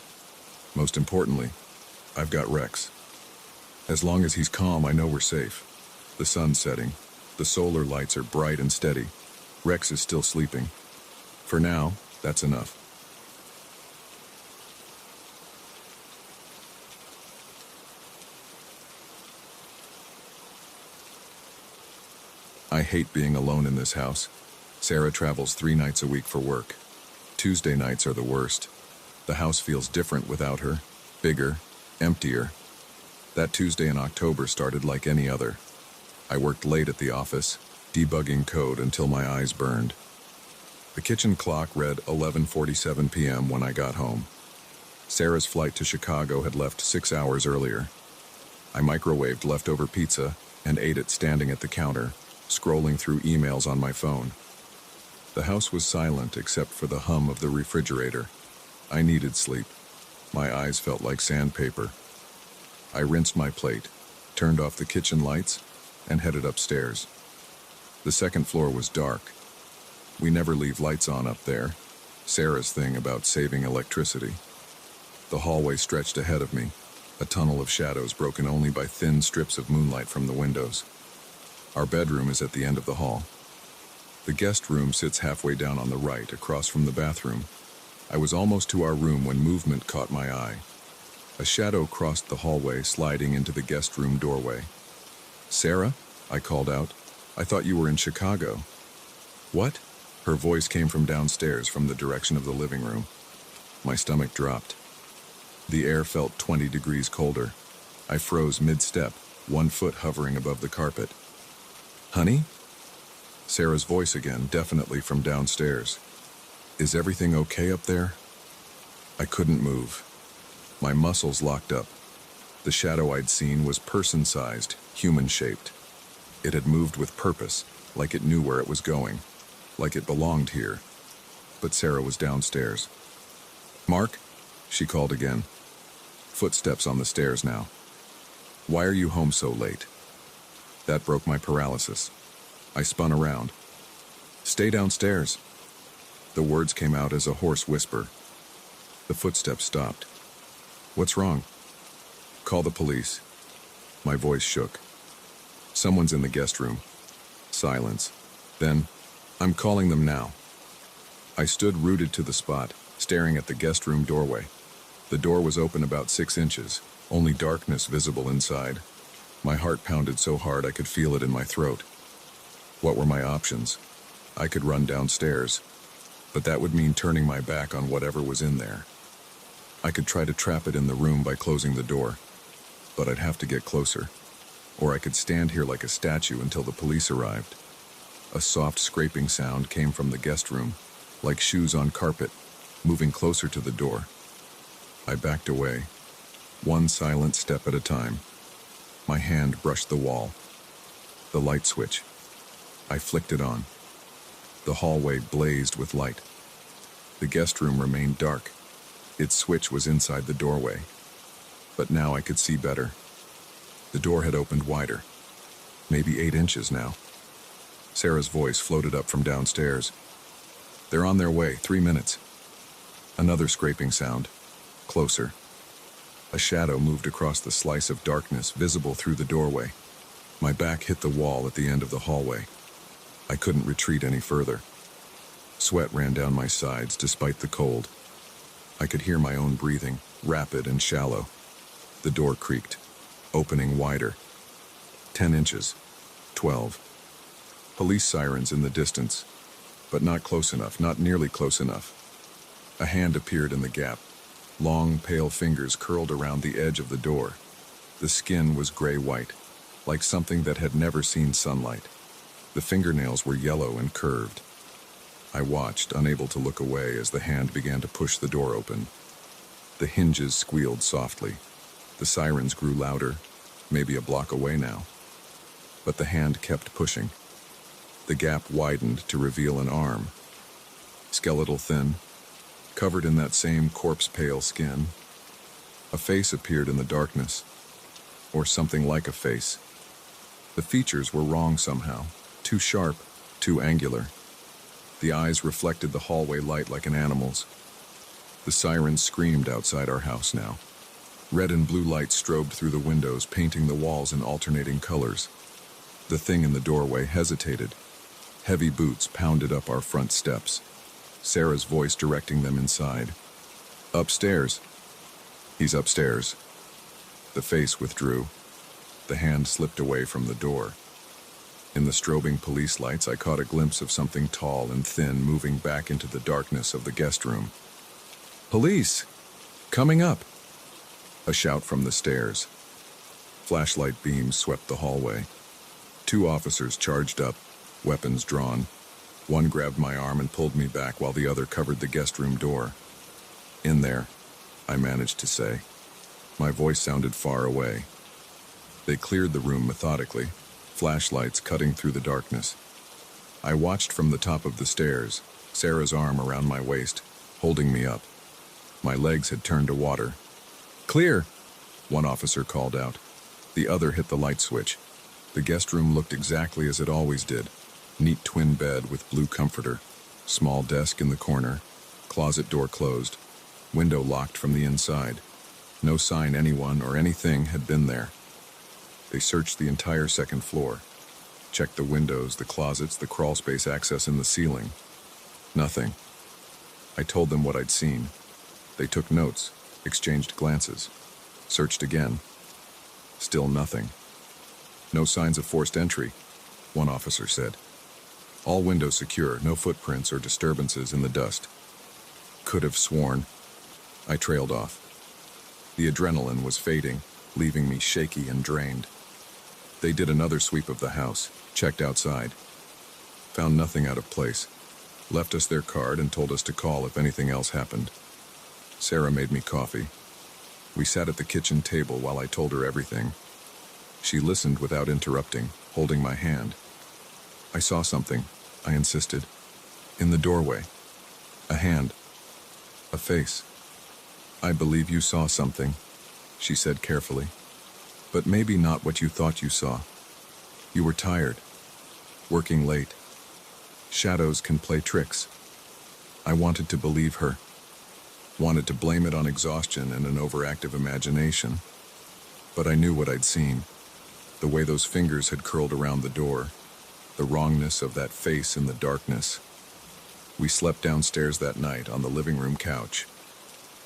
Most importantly, I've got Rex. As long as he's calm, I know we're safe. The sun's setting. The solar lights are bright and steady. Rex is still sleeping. For now, that's enough. I hate being alone in this house. Sarah travels 3 nights a week for work. Tuesday nights are the worst. The house feels different without her. Bigger, emptier. That Tuesday in October started like any other. I worked late at the office, debugging code until my eyes burned. The kitchen clock read 11:47 p.m. when I got home. Sarah's flight to Chicago had left 6 hours earlier. I microwaved leftover pizza and ate it standing at the counter, scrolling through emails on my phone. The house was silent except for the hum of the refrigerator. I needed sleep. My eyes felt like sandpaper. I rinsed my plate, turned off the kitchen lights, and headed upstairs. The second floor was dark. We never leave lights on up there. Sarah's thing about saving electricity. The hallway stretched ahead of me, a tunnel of shadows broken only by thin strips of moonlight from the windows. Our bedroom is at the end of the hall. The guest room sits halfway down on the right, across from the bathroom. I was almost to our room when movement caught my eye. A shadow crossed the hallway, sliding into the guest room doorway. "Sarah?" I called out. "I thought you were in Chicago." "What?" Her voice came from downstairs, from the direction of the living room. My stomach dropped. The air felt 20 degrees colder. I froze mid-step, 1 foot hovering above the carpet. "Honey?" Sarah's voice again, definitely from downstairs. "Is everything okay up there?" I couldn't move. My muscles locked up. The shadow I'd seen was person-sized, human-shaped. It had moved with purpose, like it knew where it was going, like it belonged here. But Sarah was downstairs. "Mark?" she called again. Footsteps on the stairs now. "Why are you home so late?" That broke my paralysis. I spun around. "Stay downstairs." The words came out as a hoarse whisper. The footsteps stopped. "What's wrong?" "Call the police." My voice shook. "Someone's in the guest room." Silence. Then, "I'm calling them now." I stood rooted to the spot, staring at the guest room doorway. The door was open about 6 inches, only darkness visible inside. My heart pounded so hard I could feel it in my throat. What were my options? I could run downstairs, but that would mean turning my back on whatever was in there. I could try to trap it in the room by closing the door, but I'd have to get closer. Or I could stand here like a statue until the police arrived. A soft scraping sound came from the guest room, like shoes on carpet, moving closer to the door. I backed away, one silent step at a time. My hand brushed the wall. The light switch. I flicked it on. The hallway blazed with light. The guest room remained dark. Its switch was inside the doorway. But now I could see better. The door had opened wider, maybe 8 inches now. Sarah's voice floated up from downstairs. "They're on their way, 3 minutes." Another scraping sound, closer. A shadow moved across the slice of darkness visible through the doorway. My back hit the wall at the end of the hallway. I couldn't retreat any further. Sweat ran down my sides despite the cold. I could hear my own breathing, rapid and shallow. The door creaked, opening wider. 10 inches. 12. Police sirens in the distance, but not close enough, not nearly close enough. A hand appeared in the gap. Long, pale fingers curled around the edge of the door. The skin was gray-white, like something that had never seen sunlight. The fingernails were yellow and curved. I watched, unable to look away as the hand began to push the door open. The hinges squealed softly. The sirens grew louder, maybe a block away now. But the hand kept pushing. The gap widened to reveal an arm, skeletal thin, covered in that same corpse-pale skin. A face appeared in the darkness, or something like a face. The features were wrong somehow, too sharp, too angular. The eyes reflected the hallway light like an animal's. The sirens screamed outside our house now. Red and blue lights strobed through the windows, painting the walls in alternating colors. The thing in the doorway hesitated. Heavy boots pounded up our front steps, Sarah's voice directing them inside. "Upstairs." "He's upstairs." The face withdrew. The hand slipped away from the door. In the strobing police lights, I caught a glimpse of something tall and thin moving back into the darkness of the guest room. "Police! Coming up!" A shout from the stairs. Flashlight beams swept the hallway. 2 officers charged up, weapons drawn. One grabbed my arm and pulled me back while the other covered the guest room door. "In there," I managed to say. My voice sounded far away. They cleared the room methodically, flashlights cutting through the darkness. I watched from the top of the stairs, Sarah's arm around my waist, holding me up. My legs had turned to water. "Clear!" one officer called out. The other hit the light switch. The guest room looked exactly as it always did. Neat twin bed with blue comforter, small desk in the corner, closet door closed, window locked from the inside. No sign anyone or anything had been there. They searched the entire second floor, checked the windows, the closets, the crawlspace access in the ceiling. Nothing. I told them what I'd seen. They took notes, exchanged glances, searched again. Still nothing. "No signs of forced entry," one officer said. "All windows secure, no footprints or disturbances in the dust." Could have sworn. I trailed off. The adrenaline was fading, leaving me shaky and drained. They did another sweep of the house, checked outside. Found nothing out of place. Left us their card and told us to call if anything else happened. Sarah made me coffee. We sat at the kitchen table while I told her everything. She listened without interrupting, holding my hand. "I saw something," I insisted. "In the doorway. A hand. A face." "I believe you saw something," she said carefully. "But maybe not what you thought you saw. You were tired. Working late. Shadows can play tricks." I wanted to believe her. Wanted to blame it on exhaustion and an overactive imagination. But I knew what I'd seen. The way those fingers had curled around the door. The wrongness of that face in the darkness. We slept downstairs that night on the living room couch.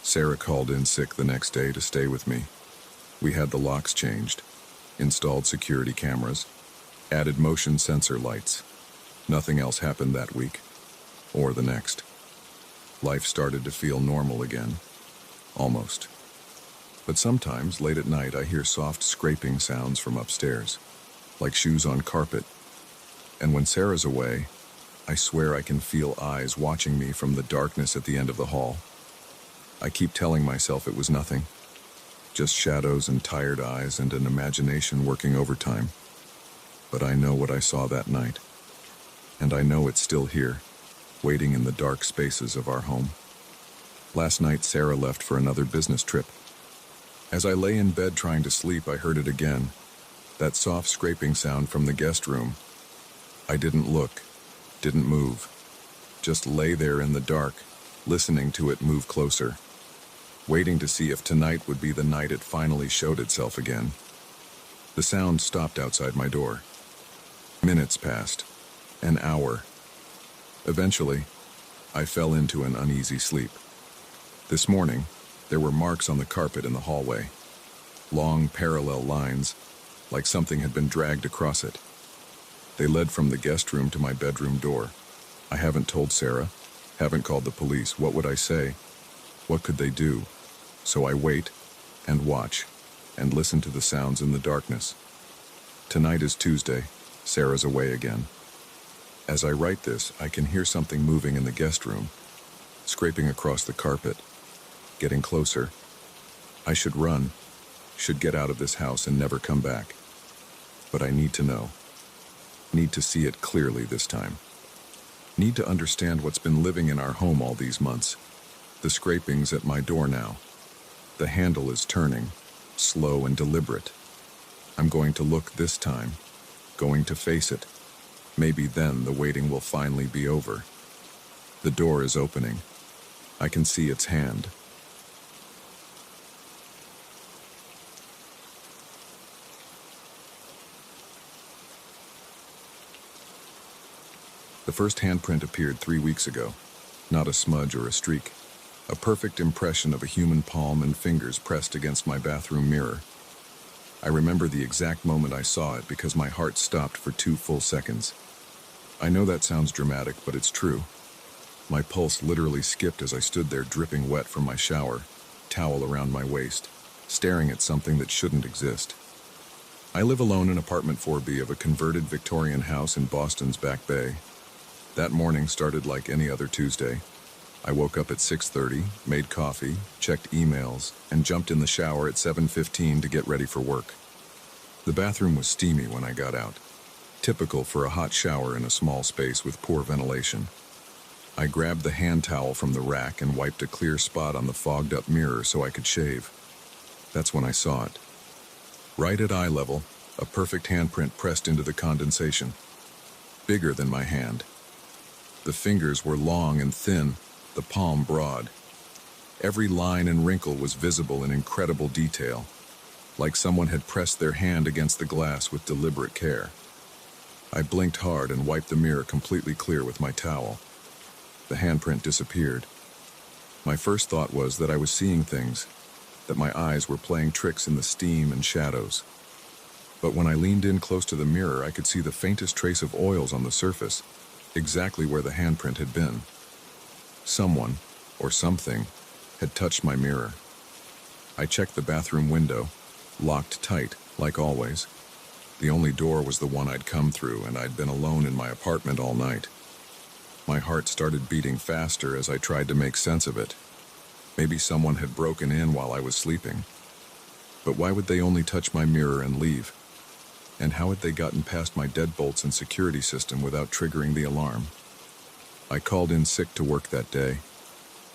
Sarah called in sick the next day to stay with me. We had the locks changed, installed security cameras, added motion sensor lights. Nothing else happened that week, or the next. Life started to feel normal again. Almost. But sometimes, late at night, I hear soft scraping sounds from upstairs, like shoes on carpet. And when Sarah's away, I swear I can feel eyes watching me from the darkness at the end of the hall. I keep telling myself it was nothing. Just shadows and tired eyes and an imagination working overtime. But I know what I saw that night. And I know it's still here, waiting in the dark spaces of our home. Last night, Sarah left for another business trip. As I lay in bed trying to sleep, I heard it again. That soft scraping sound from the guest room. I didn't look, didn't move. Just lay there in the dark, listening to it move closer. Waiting to see if tonight would be the night it finally showed itself again. The sound stopped outside my door. Minutes passed. An hour. Eventually, I fell into an uneasy sleep. This morning, there were marks on the carpet in the hallway. Long, parallel lines, like something had been dragged across it. They led from the guest room to my bedroom door. I haven't told Sarah, haven't called the police. What would I say? What could they do? So I wait and watch and listen to the sounds in the darkness. Tonight is Tuesday. Sarah's away again. As I write this, I can hear something moving in the guest room, scraping across the carpet, getting closer. I should run, should get out of this house and never come back. But I need to know. Need to see it clearly this time. Need to understand what's been living in our home all these months. The scrapings at my door now. The handle is turning, slow and deliberate. I'm going to look this time, going to face it. Maybe then the waiting will finally be over. The door is opening. I can see its hand. The first handprint appeared 3 weeks ago. Not a smudge or a streak. A perfect impression of a human palm and fingers pressed against my bathroom mirror. I remember the exact moment I saw it because my heart stopped for 2 full seconds. I know that sounds dramatic, but it's true. My pulse literally skipped as I stood there dripping wet from my shower, towel around my waist, staring at something that shouldn't exist. I live alone in apartment 4B of a converted Victorian house in Boston's Back Bay. That morning started like any other Tuesday. I woke up at 6:30, made coffee, checked emails, and jumped in the shower at 7:15 to get ready for work. The bathroom was steamy when I got out, typical for a hot shower in a small space with poor ventilation. I grabbed the hand towel from the rack and wiped a clear spot on the fogged-up mirror so I could shave. That's when I saw it. Right at eye level, a perfect handprint pressed into the condensation. Bigger than my hand. The fingers were long and thin, the palm broad. Every line and wrinkle was visible in incredible detail, like someone had pressed their hand against the glass with deliberate care. I blinked hard and wiped the mirror completely clear with my towel. The handprint disappeared. My first thought was that I was seeing things, that my eyes were playing tricks in the steam and shadows. But when I leaned in close to the mirror, I could see the faintest trace of oils on the surface, exactly where the handprint had been. Someone, or something, had touched my mirror. I checked the bathroom window, locked tight, like always. The only door was the one I'd come through, and I'd been alone in my apartment all night. My heart started beating faster as I tried to make sense of it. Maybe someone had broken in while I was sleeping. But why would they only touch my mirror and leave? And how had they gotten past my deadbolts and security system without triggering the alarm? I called in sick to work that day.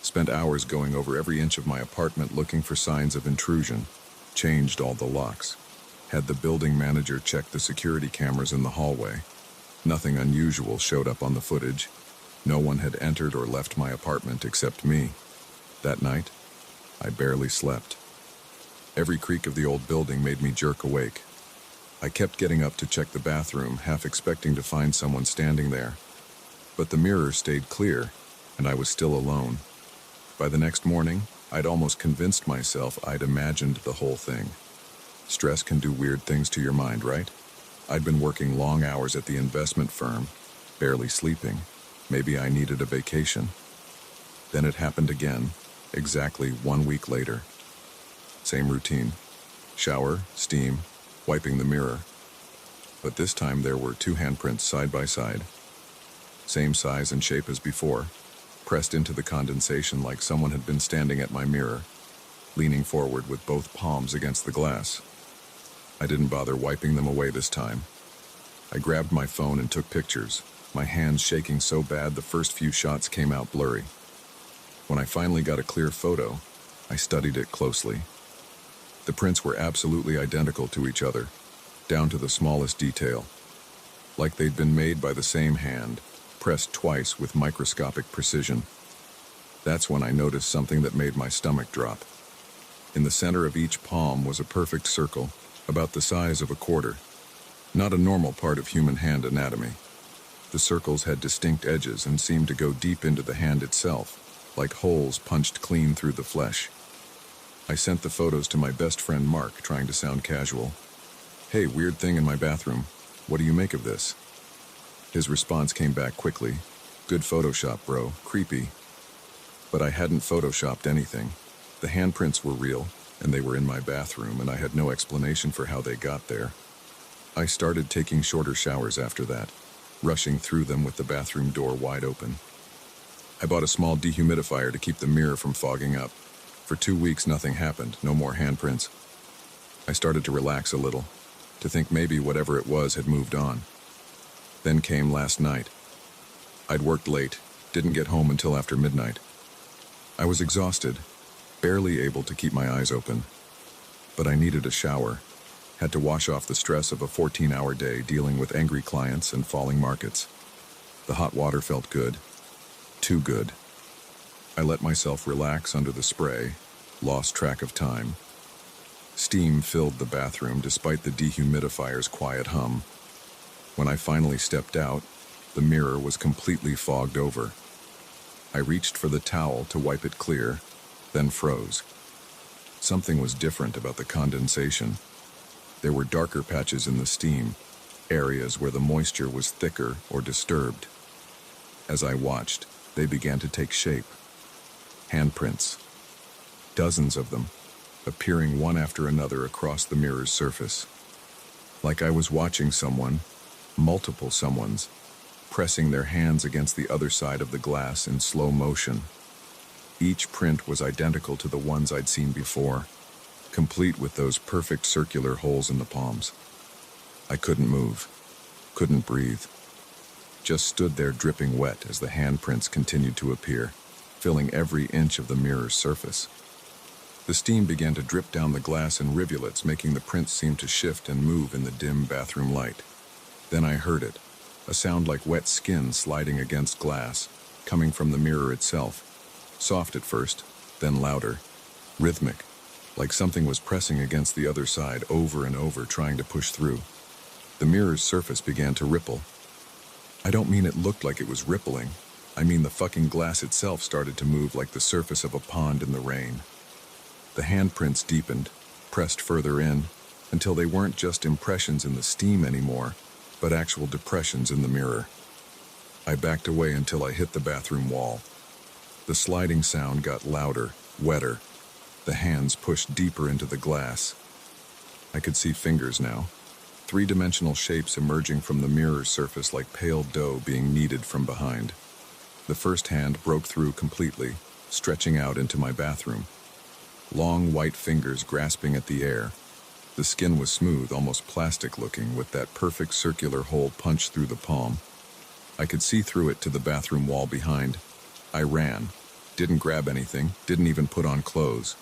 Spent hours going over every inch of my apartment looking for signs of intrusion. Changed all the locks. Had the building manager check the security cameras in the hallway. Nothing unusual showed up on the footage. No one had entered or left my apartment except me. That night, I barely slept. Every creak of the old building made me jerk awake. I kept getting up to check the bathroom, half expecting to find someone standing there. But the mirror stayed clear, and I was still alone. By the next morning, I'd almost convinced myself I'd imagined the whole thing. Stress can do weird things to your mind, right? I'd been working long hours at the investment firm, barely sleeping. Maybe I needed a vacation. Then it happened again, exactly 1 week later. Same routine. Shower, steam, wiping the mirror. But this time there were 2 handprints side by side. Same size and shape as before, pressed into the condensation like someone had been standing at my mirror, leaning forward with both palms against the glass. I didn't bother wiping them away this time. I grabbed my phone and took pictures, my hands shaking so bad the first few shots came out blurry. When I finally got a clear photo, I studied it closely. The prints were absolutely identical to each other, down to the smallest detail, like they'd been made by the same hand, pressed twice with microscopic precision. That's when I noticed something that made my stomach drop. In the center of each palm was a perfect circle, about the size of a quarter. Not a normal part of human hand anatomy. The circles had distinct edges and seemed to go deep into the hand itself, like holes punched clean through the flesh. I sent the photos to my best friend Mark, trying to sound casual. "Hey, weird thing in my bathroom. What do you make of this?" His response came back quickly. "Good Photoshop, bro. Creepy." But I hadn't photoshopped anything. The handprints were real, and they were in my bathroom, and I had no explanation for how they got there. I started taking shorter showers after that, rushing through them with the bathroom door wide open. I bought a small dehumidifier to keep the mirror from fogging up. For 2 weeks, nothing happened, no more handprints. I started to relax a little, to think maybe whatever it was had moved on. Then came last night. I'd worked late, didn't get home until after midnight. I was exhausted, barely able to keep my eyes open. But I needed a shower, had to wash off the stress of a 14-hour day dealing with angry clients and falling markets. The hot water felt good, too good. I let myself relax under the spray, lost track of time. Steam filled the bathroom despite the dehumidifier's quiet hum. When I finally stepped out, the mirror was completely fogged over. I reached for the towel to wipe it clear, then froze. Something was different about the condensation. There were darker patches in the steam, areas where the moisture was thicker or disturbed. As I watched, they began to take shape. Handprints. Dozens of them, appearing one after another across the mirror's surface. Like I was watching someone, multiple someones, pressing their hands against the other side of the glass in slow motion. Each print was identical to the ones I'd seen before, complete with those perfect circular holes in the palms. I couldn't move, couldn't breathe. Just stood there dripping wet as the handprints continued to appear, filling every inch of the mirror's surface. The steam began to drip down the glass in rivulets, making the prints seem to shift and move in the dim bathroom light. Then I heard it, a sound like wet skin sliding against glass, coming from the mirror itself. Soft at first, then louder, rhythmic, like something was pressing against the other side over and over, trying to push through. The mirror's surface began to ripple. I don't mean it looked like it was rippling. I mean the fucking glass itself started to move like the surface of a pond in the rain. The handprints deepened, pressed further in, until they weren't just impressions in the steam anymore, but actual depressions in the mirror. I backed away until I hit the bathroom wall. The sliding sound got louder, wetter. The hands pushed deeper into the glass. I could see fingers now, three-dimensional shapes emerging from the mirror's surface like pale dough being kneaded from behind. The first hand broke through completely, stretching out into my bathroom. Long white fingers grasping at the air. The skin was smooth, almost plastic-looking, with that perfect circular hole punched through the palm. I could see through it to the bathroom wall behind. I ran. Didn't grab anything, didn't even put on clothes.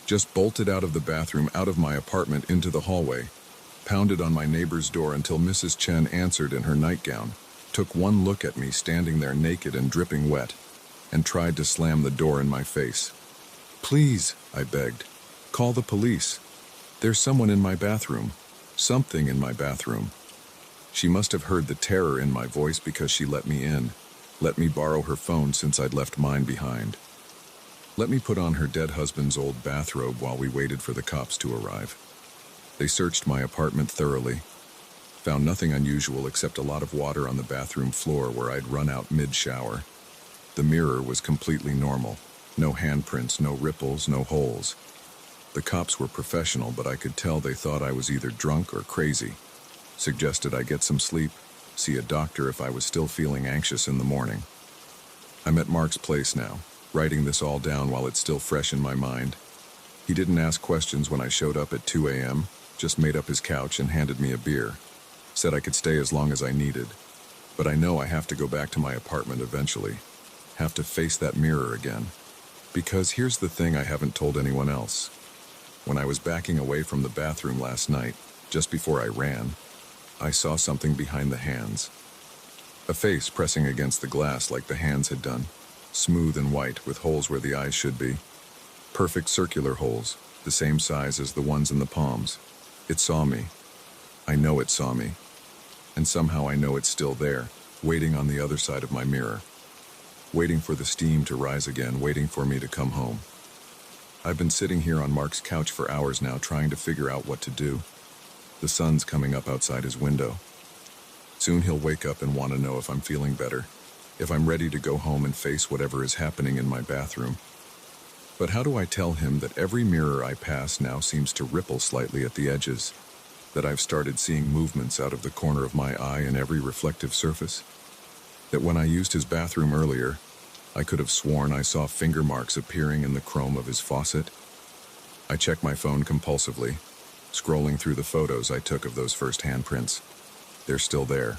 Just bolted out of the bathroom, out of my apartment, into the hallway. Pounded on my neighbor's door until Mrs. Chen answered in her nightgown, took one look at me standing there naked and dripping wet, and tried to slam the door in my face. "Please," I begged, "call the police. There's someone in my bathroom. Something in my bathroom." She must have heard the terror in my voice because she let me in, let me borrow her phone since I'd left mine behind. Let me put on her dead husband's old bathrobe while we waited for the cops to arrive. They searched my apartment thoroughly, found nothing unusual except a lot of water on the bathroom floor where I'd run out mid-shower. The mirror was completely normal. No handprints, no ripples, no holes. The cops were professional, but I could tell they thought I was either drunk or crazy. Suggested I get some sleep, see a doctor if I was still feeling anxious in the morning. I'm at Mark's place now, writing this all down while it's still fresh in my mind. He didn't ask questions when I showed up at 2 a.m., just made up his couch and handed me a beer. Said I could stay as long as I needed. But I know I have to go back to my apartment eventually. Have to face that mirror again. Because here's the thing I haven't told anyone else. When I was backing away from the bathroom last night, just before I ran, I saw something behind the hands. A face pressing against the glass like the hands had done. Smooth and white with holes where the eyes should be. Perfect circular holes, the same size as the ones in the palms. It saw me. I know it saw me. And somehow I know it's still there, waiting on the other side of my mirror. Waiting for the steam to rise again, waiting for me to come home. I've been sitting here on Mark's couch for hours now, trying to figure out what to do. The sun's coming up outside his window. Soon he'll wake up and want to know if I'm feeling better, if I'm ready to go home and face whatever is happening in my bathroom. But how do I tell him that every mirror I pass now seems to ripple slightly at the edges, that I've started seeing movements out of the corner of my eye in every reflective surface? That when I used his bathroom earlier, I could have sworn I saw finger marks appearing in the chrome of his faucet? I check my phone compulsively. Scrolling through the photos I took of those first handprints. They're still there,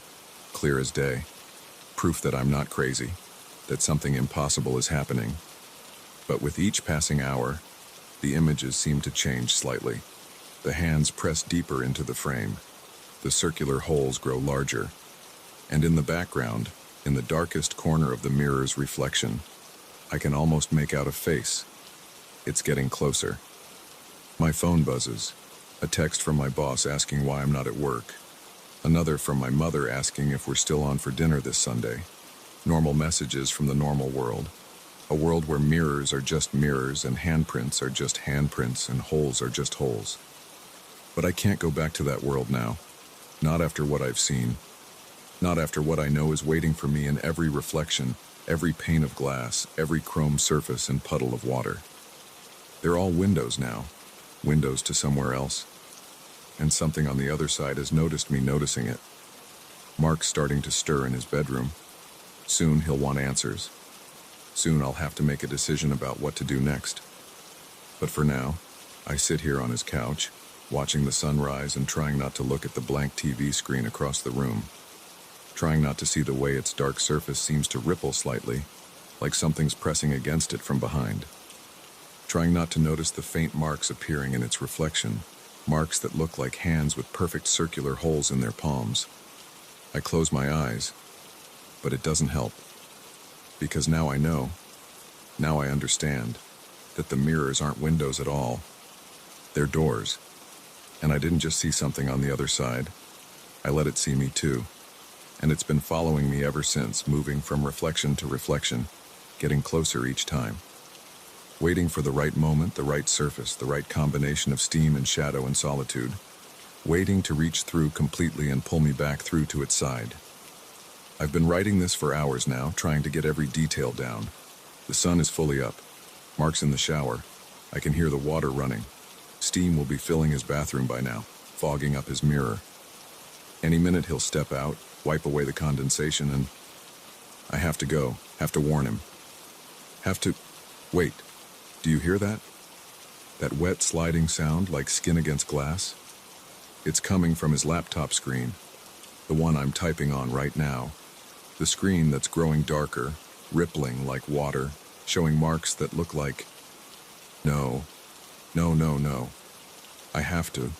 clear as day. Proof that I'm not crazy, that something impossible is happening. But with each passing hour, the images seem to change slightly. The hands press deeper into the frame. The circular holes grow larger. And in the background, in the darkest corner of the mirror's reflection, I can almost make out a face. It's getting closer. My phone buzzes. A text from my boss asking why I'm not at work. Another from my mother asking if we're still on for dinner this Sunday. Normal messages from the normal world. A world where mirrors are just mirrors and handprints are just handprints and holes are just holes. But I can't go back to that world now. Not after what I've seen. Not after what I know is waiting for me in every reflection, every pane of glass, every chrome surface and puddle of water. They're all windows now. Windows to somewhere else. And something on the other side has noticed me noticing it. Mark's starting to stir in his bedroom. Soon he'll want answers. Soon I'll have to make a decision about what to do next. But for now, I sit here on his couch, watching the sunrise and trying not to look at the blank TV screen across the room. Trying not to see the way its dark surface seems to ripple slightly, like something's pressing against it from behind. Trying not to notice the faint marks appearing in its reflection, marks that look like hands with perfect circular holes in their palms. I close my eyes, but it doesn't help. Because now I know, now I understand, that the mirrors aren't windows at all. They're doors. And I didn't just see something on the other side. I let it see me too. And it's been following me ever since, moving from reflection to reflection, getting closer each time. Waiting for the right moment, the right surface, the right combination of steam and shadow and solitude. Waiting to reach through completely and pull me back through to its side. I've been writing this for hours now, trying to get every detail down. The sun is fully up. Mark's in the shower. I can hear the water running. Steam will be filling his bathroom by now, fogging up his mirror. Any minute he'll step out, wipe away the condensation, and I have to go, have to warn him. Wait. Do you hear that? That wet sliding sound like skin against glass? It's coming from his laptop screen, the one I'm typing on right now. The screen that's growing darker, rippling like water, showing marks that look like... No. I have to.